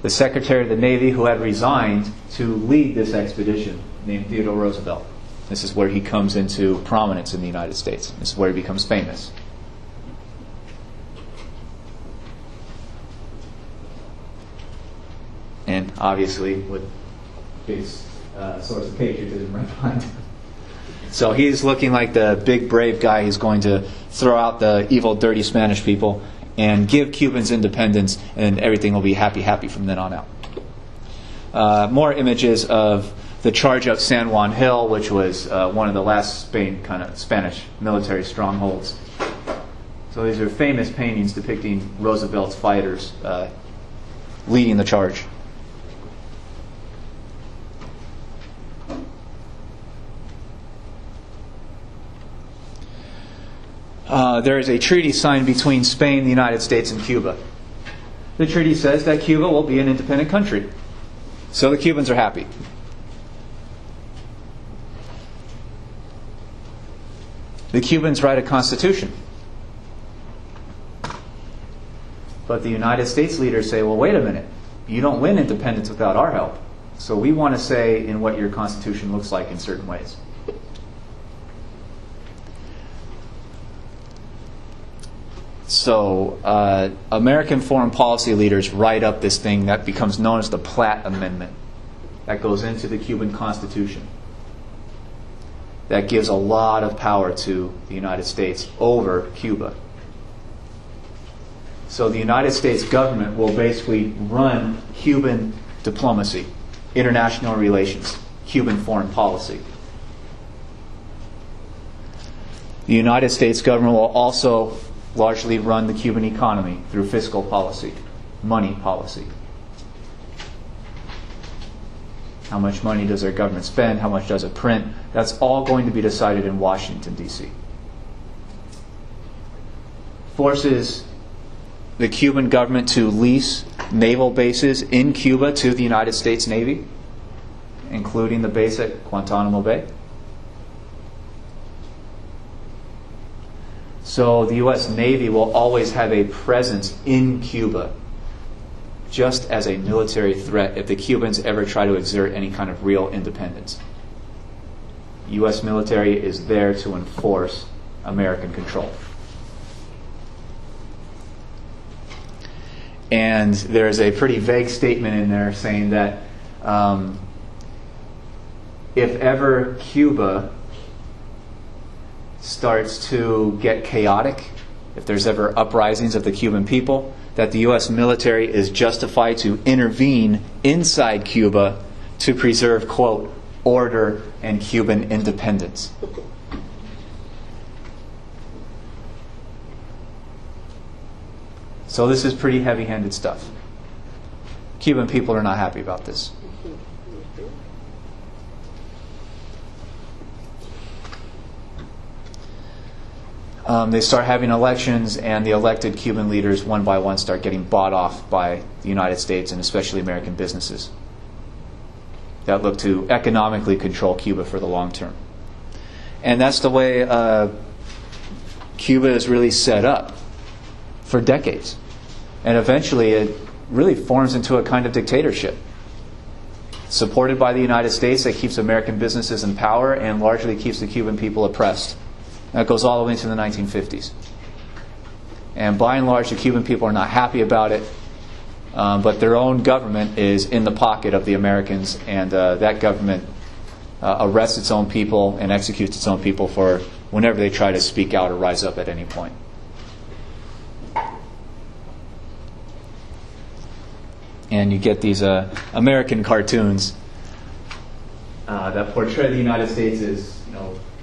the Secretary of the Navy who had resigned to lead this expedition, named Theodore Roosevelt. This is where he comes into prominence in the United States. This is where he becomes famous. And obviously with big source of patriotism right behind him. So he's looking like the big brave guy who's going to throw out the evil, dirty Spanish people and give Cubans independence, and everything will be happy from then on out. More images of the charge up San Juan Hill, which was one of the last Spanish military strongholds. So these are famous paintings depicting Roosevelt's fighters leading the charge. There is a treaty signed between Spain, the United States, and Cuba. The treaty says that Cuba will be an independent country. So the Cubans are happy. The Cubans write a constitution. But the United States leaders say, well, wait a minute. You don't win independence without our help. So we want to say in what your constitution looks like in certain ways. So American foreign policy leaders write up this thing that becomes known as the Platt Amendment. That goes into the Cuban Constitution. That gives a lot of power to the United States over Cuba. So the United States government will basically run Cuban diplomacy, international relations, Cuban foreign policy. The United States government will also largely run the Cuban economy through fiscal policy, money policy. How much money does our government spend? How much does it print? That's all going to be decided in Washington, D.C. Forces the Cuban government to lease naval bases in Cuba to the United States Navy, including the base at Guantanamo Bay. So the U.S. Navy will always have a presence in Cuba, just as a military threat if the Cubans ever try to exert any kind of real independence. U.S. military is there to enforce American control. And there's a pretty vague statement in there saying that if ever Cuba starts to get chaotic, if there's ever uprisings of the Cuban people, that the U.S. military is justified to intervene inside Cuba to preserve, quote, order and Cuban independence. So this is pretty heavy-handed stuff. Cuban people are not happy about this. They start having elections, and the elected Cuban leaders, one by one, start getting bought off by the United States and especially American businesses that look to economically control Cuba for the long term. And that's the way Cuba is really set up for decades. And eventually it really forms into a kind of dictatorship, supported by the United States, that keeps American businesses in power and largely keeps the Cuban people oppressed. That goes all the way into the 1950s. And by and large, the Cuban people are not happy about it, but their own government is in the pocket of the Americans, and that government arrests its own people and executes its own people for whenever they try to speak out or rise up at any point. And you get these American cartoons that portray the United States as,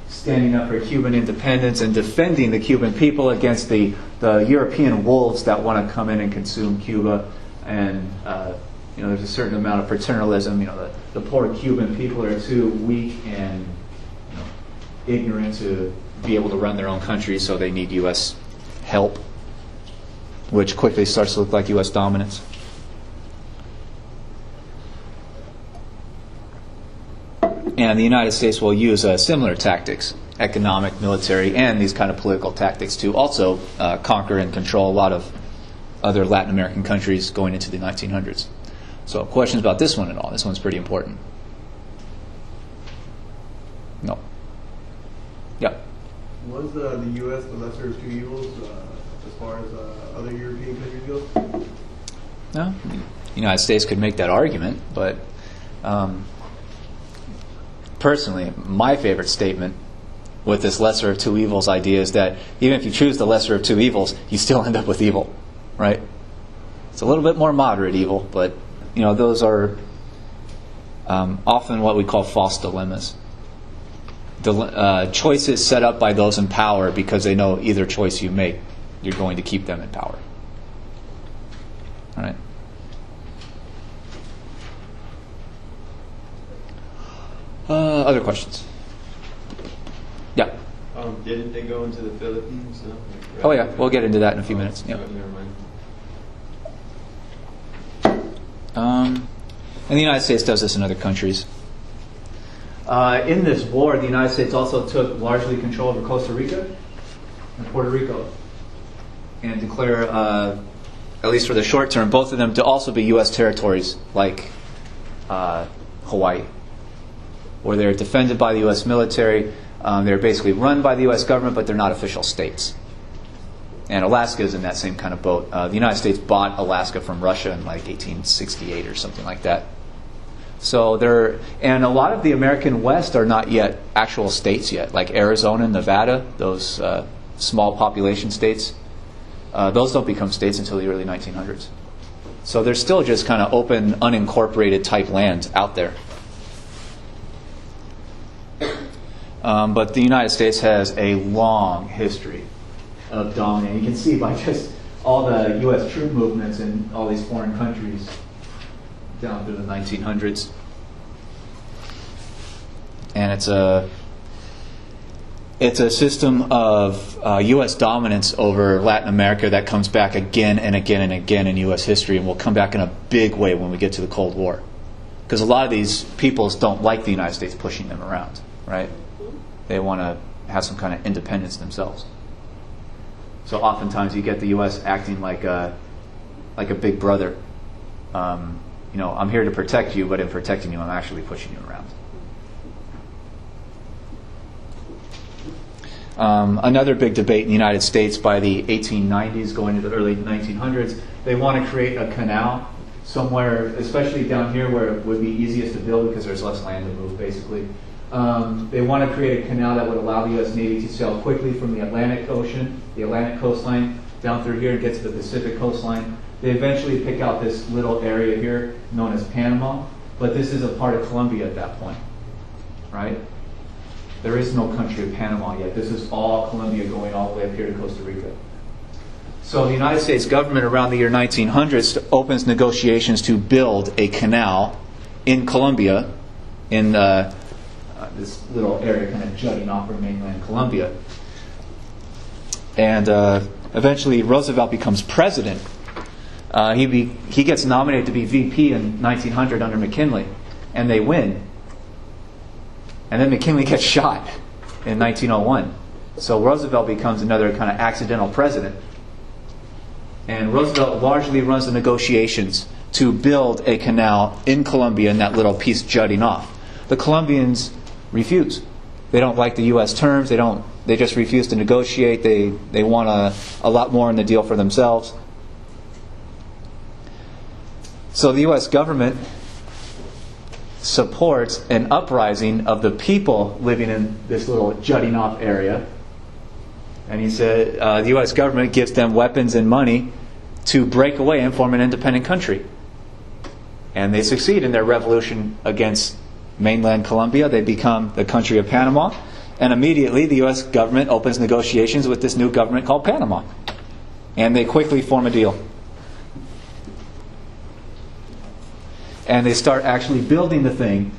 standing up for Cuban independence and defending the Cuban people against the European wolves that want to come in and consume Cuba. And there's a certain amount of paternalism. The poor Cuban people are too weak and ignorant to be able to run their own country, so they need U.S. help, which quickly starts to look like U.S. dominance. And the United States will use similar tactics, economic, military, and these kind of political tactics to also conquer and control a lot of other Latin American countries going into the 1900s. So questions about this one at all? This one's pretty important. No. Yeah. Was the U.S. the lesser of two evils as far as other European countries go? No. The United States could make that argument, but personally, my favorite statement with this lesser of two evils idea is that even if you choose the lesser of two evils, you still end up with evil, right? It's a little bit more moderate evil, but those are often what we call false dilemmas. Choices set up by those in power because they know either choice you make, you're going to keep them in power. All right? Other questions? Yeah. Didn't they go into the Philippines? No? Oh yeah, we'll get into that in a few minutes. Yep. Never mind. And the United States does this in other countries. In this war, the United States also took largely control over Costa Rica and Puerto Rico, and declare, at least for the short term, both of them to also be U.S. territories, like Hawaii, where they're defended by the U.S. military. They're basically run by the U.S. government, but they're not official states. And Alaska is in that same kind of boat. The United States bought Alaska from Russia in like 1868 or something like that. So and a lot of the American West are not yet actual states yet, like Arizona and Nevada, those small population states. Those don't become states until the early 1900s. So there's still just kind of open, unincorporated type land out there. But the United States has a long history of dominating. You can see by just all the U.S. troop movements in all these foreign countries down through the 1900s. And it's a system of U.S. dominance over Latin America that comes back again and again and again in U.S. history, and will come back in a big way when we get to the Cold War. Because a lot of these peoples don't like the United States pushing them around, right? They want to have some kind of independence themselves. So oftentimes you get the U.S. acting like a big brother. I'm here to protect you, but in protecting you, I'm actually pushing you around. Another big debate in the United States by the 1890s, going into the early 1900s, they want to create a canal somewhere, especially down here where it would be easiest to build because there's less land to move, basically. They want to create a canal that would allow the U.S. Navy to sail quickly from the Atlantic Ocean, the Atlantic coastline, down through here and get to the Pacific coastline. They eventually pick out this little area here known as Panama, but this is a part of Colombia at that point, right? There is no country of Panama yet. This is all Colombia going all the way up here to Costa Rica. So the United States government around the year 1900 opens negotiations to build a canal in Colombia, in this little area kind of jutting off from mainland Colombia. And eventually Roosevelt becomes president. He gets nominated to be VP in 1900 under McKinley, and they win. And then McKinley gets shot in 1901. So Roosevelt becomes another kind of accidental president. And Roosevelt largely runs the negotiations to build a canal in Colombia in that little piece jutting off. The Colombians refuse. They don't like the U.S. terms. They just refuse to negotiate. They want a lot more in the deal for themselves. So the U.S. government supports an uprising of the people living in this little jutting off area. And he said the U.S. government gives them weapons and money to break away and form an independent country. And they succeed in their revolution against mainland Colombia. They become the country of Panama. And immediately the U.S. government opens negotiations with this new government called Panama. And they quickly form a deal. And they start actually building the thing,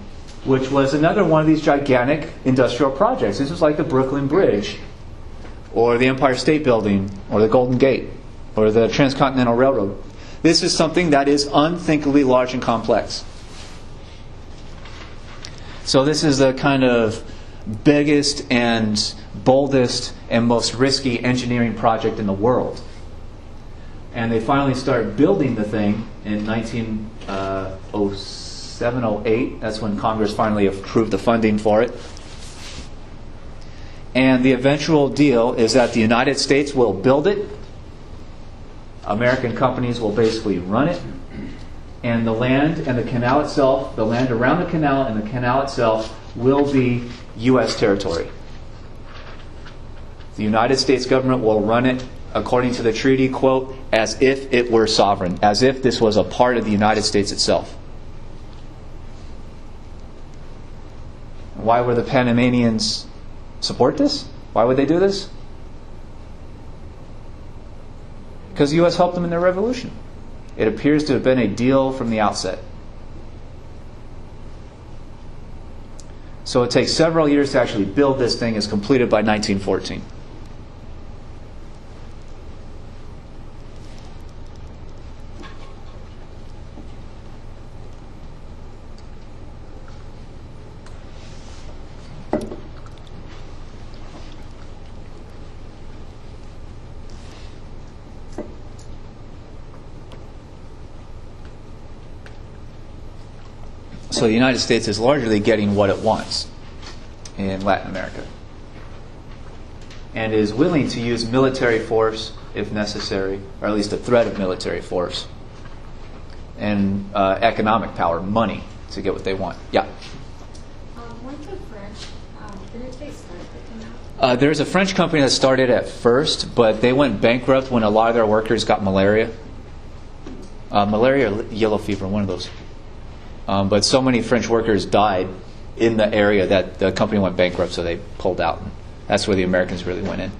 which was another one of these gigantic industrial projects. This was like the Brooklyn Bridge, or the Empire State Building, or the Golden Gate, or the Transcontinental Railroad. This is something that is unthinkably large and complex. So this is the kind of biggest and boldest and most risky engineering project in the world. And they finally start building the thing in 1907, 08. That's when Congress finally approved the funding for it. And the eventual deal is that the United States will build it. American companies will basically run it. And the land and the canal itself, the land around the canal and the canal itself will be U.S. territory. The United States government will run it according to the treaty, quote, as if it were sovereign, as if this was a part of the United States itself. Why would the Panamanians support this? Why would they do this? Because the U.S. helped them in their revolution. It appears to have been a deal from the outset. So it takes several years to actually build this thing. It's completed by 1914. So the United States is largely getting what it wants in Latin America, and is willing to use military force if necessary, or at least a threat of military force, and economic power, money, to get what they want. Yeah? Weren't the French, didn't they start the canal? There's a French company that started at first, but they went bankrupt when a lot of their workers got malaria. Malaria or yellow fever, one of those. But so many French workers died in the area that the company went bankrupt, so they pulled out. That's where the Americans really went in.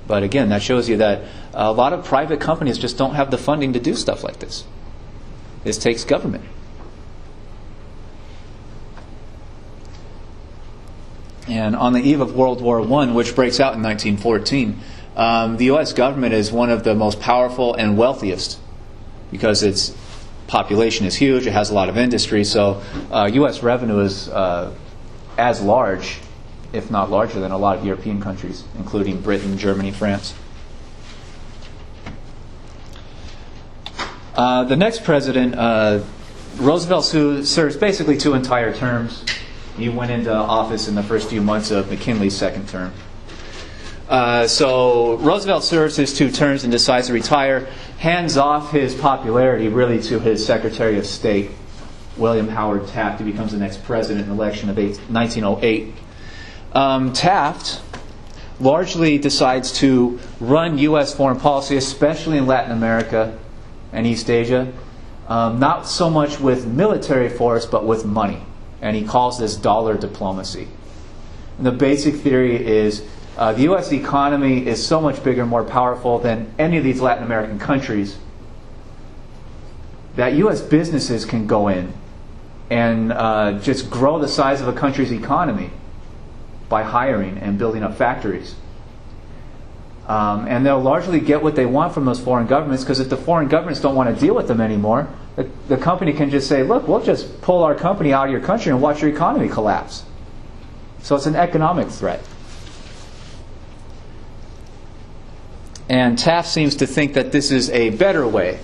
But again, that shows you that a lot of private companies just don't have the funding to do stuff like this. This takes government. And on the eve of World War I, which breaks out in 1914, the U.S. government is one of the most powerful and wealthiest because its population is huge. It has a lot of industry. So U.S. revenue is as large, if not larger, than a lot of European countries, including Britain, Germany, France. The next president, Roosevelt, serves basically 2 entire terms. He went into office in the first few months of McKinley's second term. So Roosevelt serves his 2 terms and decides to retire, hands off his popularity really to his Secretary of State, William Howard Taft, who becomes the next president in the election of 1908. Taft largely decides to run U.S. foreign policy, especially in Latin America and East Asia, not so much with military force, but with money. And he calls this dollar diplomacy. And the basic theory is the U.S. economy is so much bigger and more powerful than any of these Latin American countries that U.S. businesses can go in and just grow the size of a country's economy by hiring and building up factories. And they'll largely get what they want from those foreign governments, because if the foreign governments don't want to deal with them anymore, the company can just say, look, we'll just pull our company out of your country and watch your economy collapse. So it's an economic threat. And Taft seems to think that this is a better way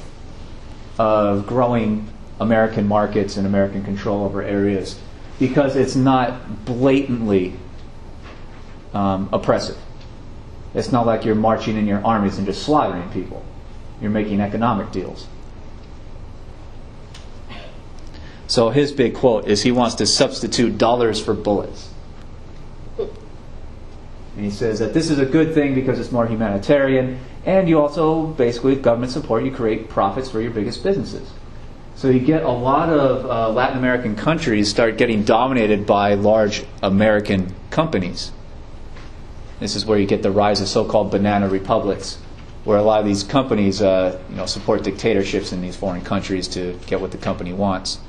of growing American markets and American control over areas, because it's not blatantly oppressive. It's not like you're marching in your armies and just slaughtering people. You're making economic deals. So his big quote is he wants to substitute dollars for bullets. And he says that this is a good thing because it's more humanitarian, and you also, basically, with government support, you create profits for your biggest businesses. So you get a lot of Latin American countries start getting dominated by large American companies. This is where you get the rise of so-called banana republics, where a lot of these companies support dictatorships in these foreign countries to get what the company wants.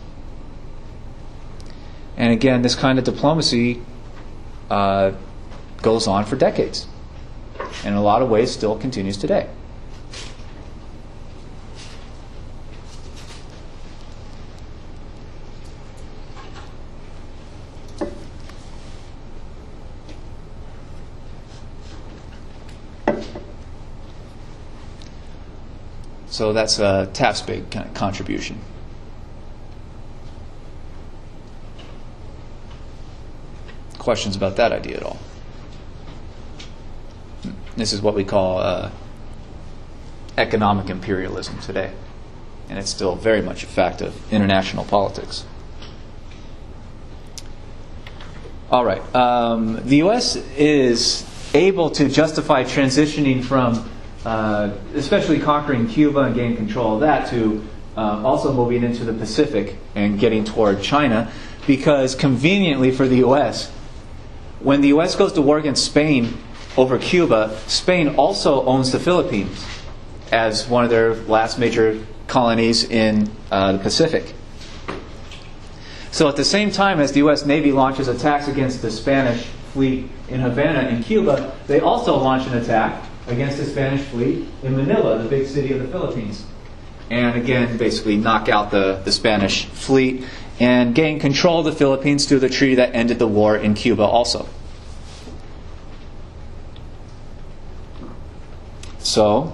And again, this kind of diplomacy goes on for decades, and in a lot of ways still continues today. So that's Taft's big kind of contribution. Questions about that idea at all? This is what we call economic imperialism today, and it's still very much a fact of international politics. All right. The U.S. is able to justify transitioning from especially conquering Cuba and gaining control of that, to also moving into the Pacific and getting toward China, because conveniently for the U.S., when the U.S. goes to war against Spain over Cuba, Spain also owns the Philippines as one of their last major colonies in the Pacific. So at the same time as the U.S. Navy launches attacks against the Spanish fleet in Havana in Cuba, they also launch an attack against the Spanish fleet in Manila, the big city of the Philippines. And again, basically knock out the Spanish fleet and gain control of the Philippines through the treaty that ended the war in Cuba also. So,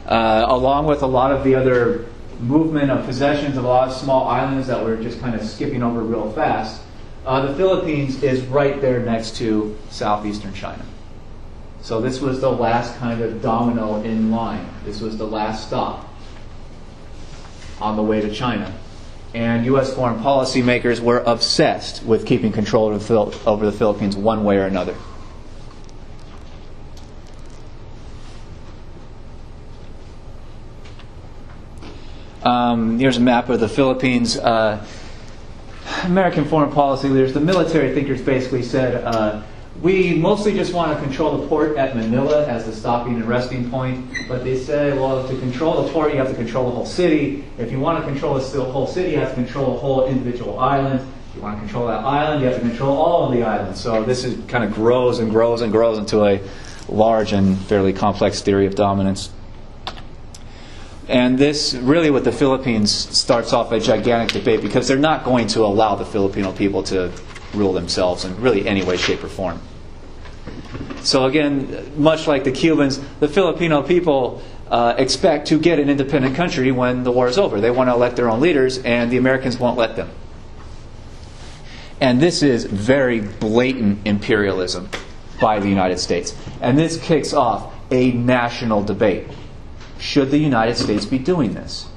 along with a lot of the other movement of possessions of a lot of small islands that we're just kind of skipping over real fast, the Philippines is right there next to southeastern China. So this was the last kind of domino in line. This was the last stop on the way to China. And U.S. foreign policy makers were obsessed with keeping control over the Philippines one way or another. Here's a map of the Philippines. American foreign policy leaders, the military thinkers basically said, we mostly just want to control the port at Manila as the stopping and resting point. But they say, well, to control the port, you have to control the whole city. If you want to control the whole city, you have to control the whole individual island. If you want to control that island, you have to control all of the islands. So this is kind of grows and grows and grows into a large and fairly complex theory of dominance. And this, really with the Philippines, starts off a gigantic debate, because they're not going to allow the Filipino people to rule themselves in really any way, shape, or form. So again, much like the Cubans, the Filipino people expect to get an independent country when the war is over. They want to elect their own leaders, and the Americans won't let them. And this is very blatant imperialism by the United States. And this kicks off a national debate. Should the United States be doing this?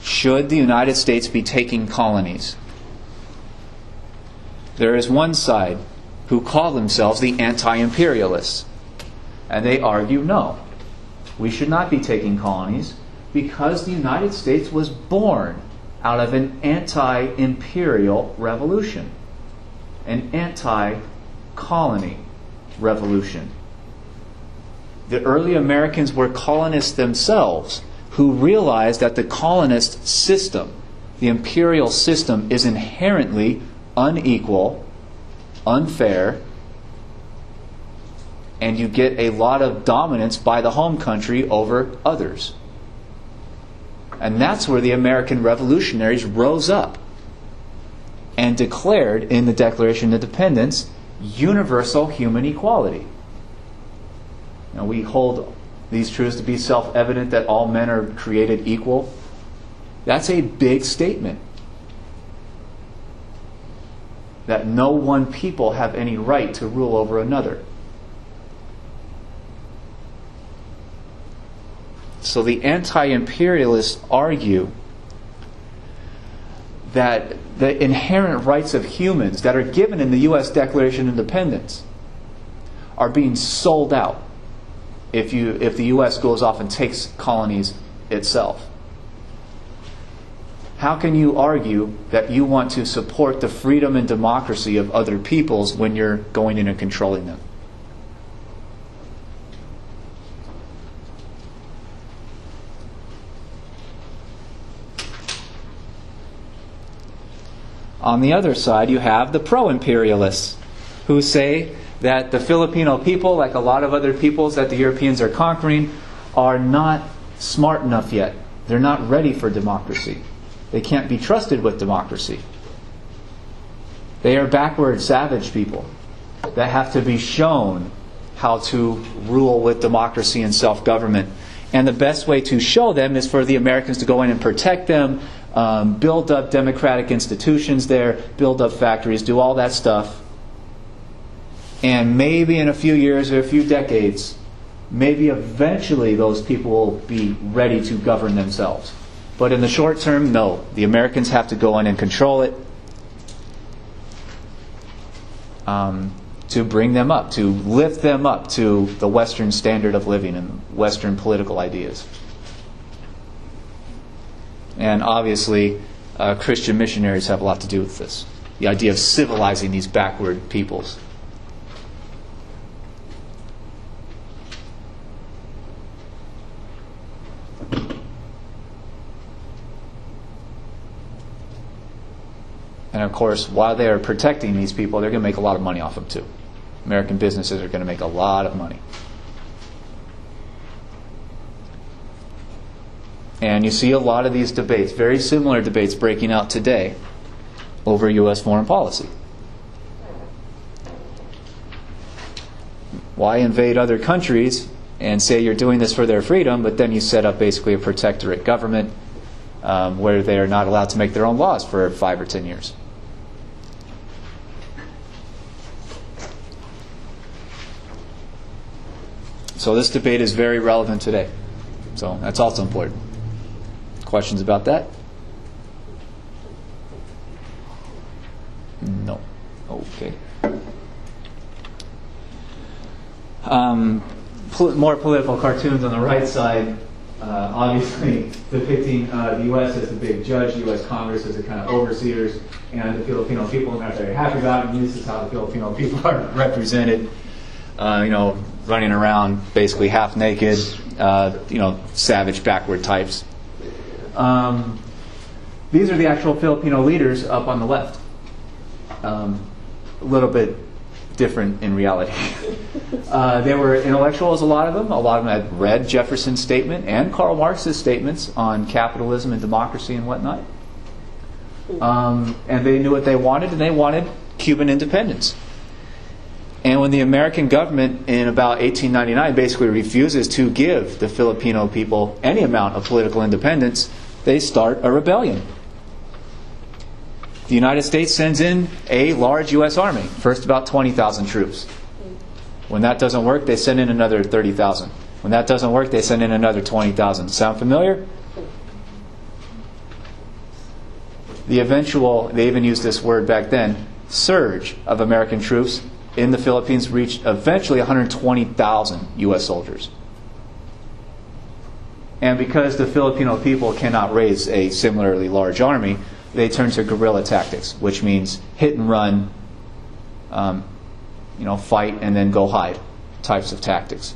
Should the United States be taking colonies? There is one side who call themselves the anti-imperialists. And they argue, no, we should not be taking colonies because the United States was born out of an anti-imperial revolution, an anti-colony revolution. The early Americans were colonists themselves who realized that the colonist system, the imperial system, is inherently unequal, unfair, and you get a lot of dominance by the home country over others. And that's where the American revolutionaries rose up and declared in the Declaration of Independence universal human equality. Now, we hold these truths to be self-evident that all men are created equal. That's a big statement. That no one people have any right to rule over another. So the anti-imperialists argue that the inherent rights of humans that are given in the U.S. Declaration of Independence are being sold out if the U.S. goes off and takes colonies itself. How can you argue that you want to support the freedom and democracy of other peoples when you're going in and controlling them? On the other side, you have the pro-imperialists who say that the Filipino people, like a lot of other peoples that the Europeans are conquering, are not smart enough yet. They're not ready for democracy. They can't be trusted with democracy. They are backward, savage people that have to be shown how to rule with democracy and self-government. And the best way to show them is for the Americans to go in and protect them, build up democratic institutions there, build up factories, do all that stuff. And maybe in a few years or a few decades, maybe eventually those people will be ready to govern themselves. But in the short term, no. The Americans have to go in and control it to bring them up, to lift them up to the Western standard of living and Western political ideas. And obviously, Christian missionaries have a lot to do with this. The idea of civilizing these backward peoples. And of course, while they are protecting these people, they're going to make a lot of money off them too. American businesses are going to make a lot of money. And you see a lot of these debates, very similar debates breaking out today over U.S. foreign policy. Why invade other countries and say you're doing this for their freedom, but then you set up basically a protectorate government where they are not allowed to make their own laws for 5 or 10 years? So this debate is very relevant today. So that's also important. Questions about that? No. Okay. More political cartoons on the right side, obviously depicting the U.S. as the big judge, the U.S. Congress as the kind of overseers, and the Filipino people are not very happy about it. And this is how the Filipino people are represented. Running around basically half naked, savage, backward types. These are the actual Filipino leaders up on the left. A little bit different in reality. They were intellectuals, a lot of them. A lot of them had read Jefferson's statement and Karl Marx's statements on capitalism and democracy and whatnot. And they knew what they wanted, and they wanted Cuban independence. And when the American government in about 1899 basically refuses to give the Filipino people any amount of political independence, they start a rebellion. The United States sends in a large U.S. Army, first about 20,000 troops. When that doesn't work, they send in another 30,000. When that doesn't work, they send in another 20,000. Sound familiar? The eventual, they even used this word back then, surge of American troops in the Philippines reached eventually 120,000 U.S. soldiers. And because the Filipino people cannot raise a similarly large army, they turn to guerrilla tactics, which means hit and run, fight and then go hide types of tactics.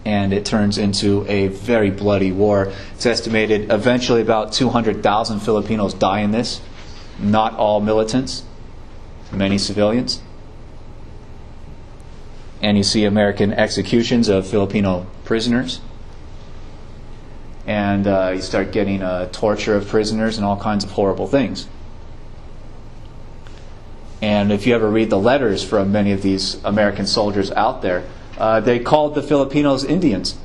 And it turns into a very bloody war. It's estimated eventually about 200,000 Filipinos die in this. Not all militants, many civilians. And you see American executions of Filipino prisoners. And you start getting torture of prisoners and all kinds of horrible things. And if you ever read the letters from many of these American soldiers out there, they called the Filipinos Indians.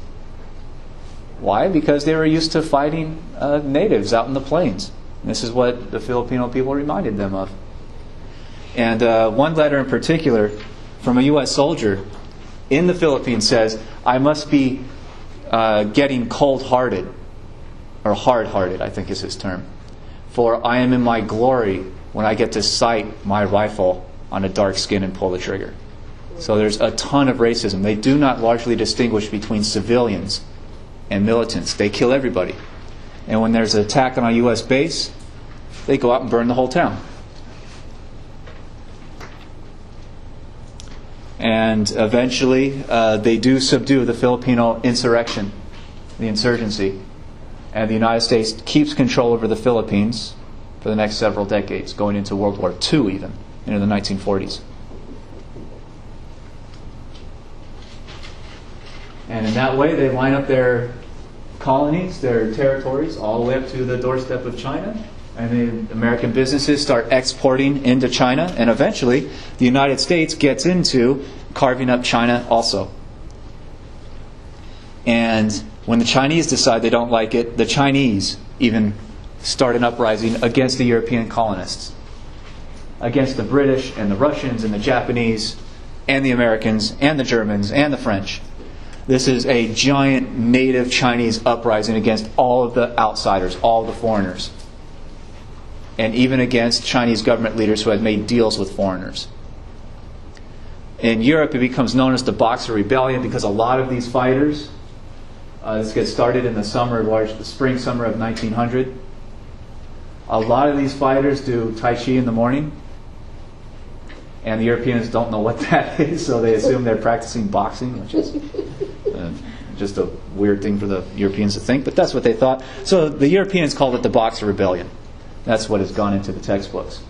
Why? Because they were used to fighting natives out in the plains. And this is what the Filipino people reminded them of. And one letter in particular from a U.S. soldier in the Philippines says, I must be getting cold-hearted, or hard-hearted, I think is his term. For I am in my glory when I get to sight my rifle on a dark skin and pull the trigger. So there's a ton of racism. They do not largely distinguish between civilians and militants. They kill everybody. And when there's an attack on a U.S. base, they go out and burn the whole town. And eventually, they do subdue the Filipino insurrection, the insurgency. And the United States keeps control over the Philippines for the next several decades, going into World War II even, into the 1940s. And in that way, they line up their colonies, their territories, all the way up to the doorstep of China. And then American businesses start exporting into China. And eventually, the United States gets into carving up China also. And when the Chinese decide they don't like it, the Chinese even start an uprising against the European colonists, against the British and the Russians and the Japanese and the Americans and the Germans and the French. This is a giant native Chinese uprising against all of the outsiders, all of the foreigners, and even against Chinese government leaders who had made deals with foreigners. In Europe, it becomes known as the Boxer Rebellion because a lot of these fighters, this gets started in the spring, summer of 1900. A lot of these fighters do Tai Chi in the morning, and the Europeans don't know what that is, so they assume they're practicing boxing, which is just a weird thing for the Europeans to think, but that's what they thought. So the Europeans called it the Boxer Rebellion. That's what has gone into the textbooks.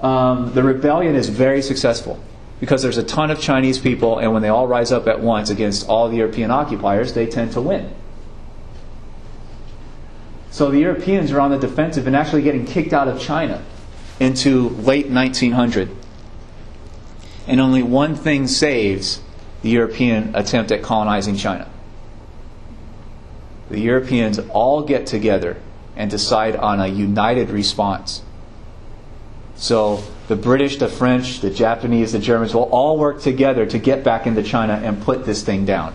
The rebellion is very successful because there's a ton of Chinese people, and when they all rise up at once against all the European occupiers, they tend to win. So the Europeans are on the defensive and actually getting kicked out of China into late 1900. And only one thing saves the European attempt at colonizing China. The Europeans all get together and decide on a united response. So the British, the French, the Japanese, the Germans will all work together to get back into China and put this thing down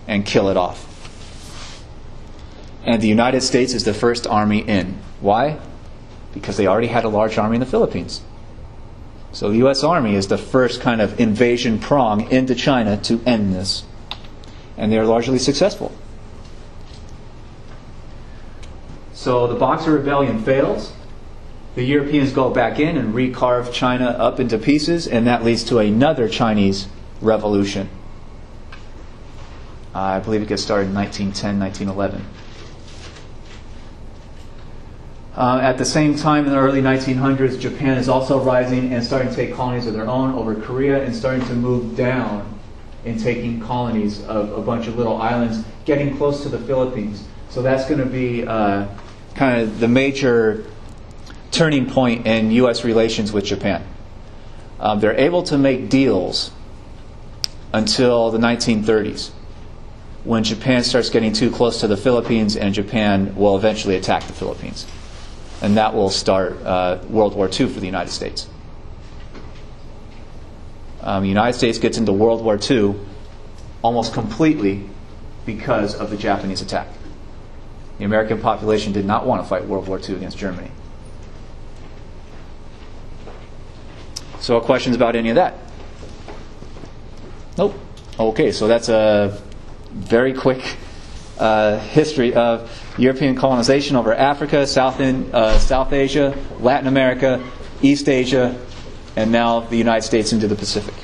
and kill it off. And the United States is the first army in. Why? Because they already had a large army in the Philippines. So the U.S. Army is the first kind of invasion prong into China to end this. And they are largely successful. So the Boxer Rebellion fails. The Europeans go back in and recarve China up into pieces, and that leads to another Chinese revolution. I believe it gets started in 1910, 1911. At the same time, in the early 1900s, Japan is also rising and starting to take colonies of their own over Korea and starting to move down in taking colonies of a bunch of little islands, getting close to the Philippines. So that's going to be kind of the major turning point in U.S. relations with Japan. They're able to make deals until the 1930s, when Japan starts getting too close to the Philippines, and Japan will eventually attack the Philippines. And that will start World War II for the United States. The United States gets into World War II almost completely because of the Japanese attack. The American population did not want to fight World War II against Germany. So, questions about any of that? Nope. Okay, so that's a very quick history of European colonization over Africa, South Asia, Latin America, East Asia, and now the United States into the Pacific.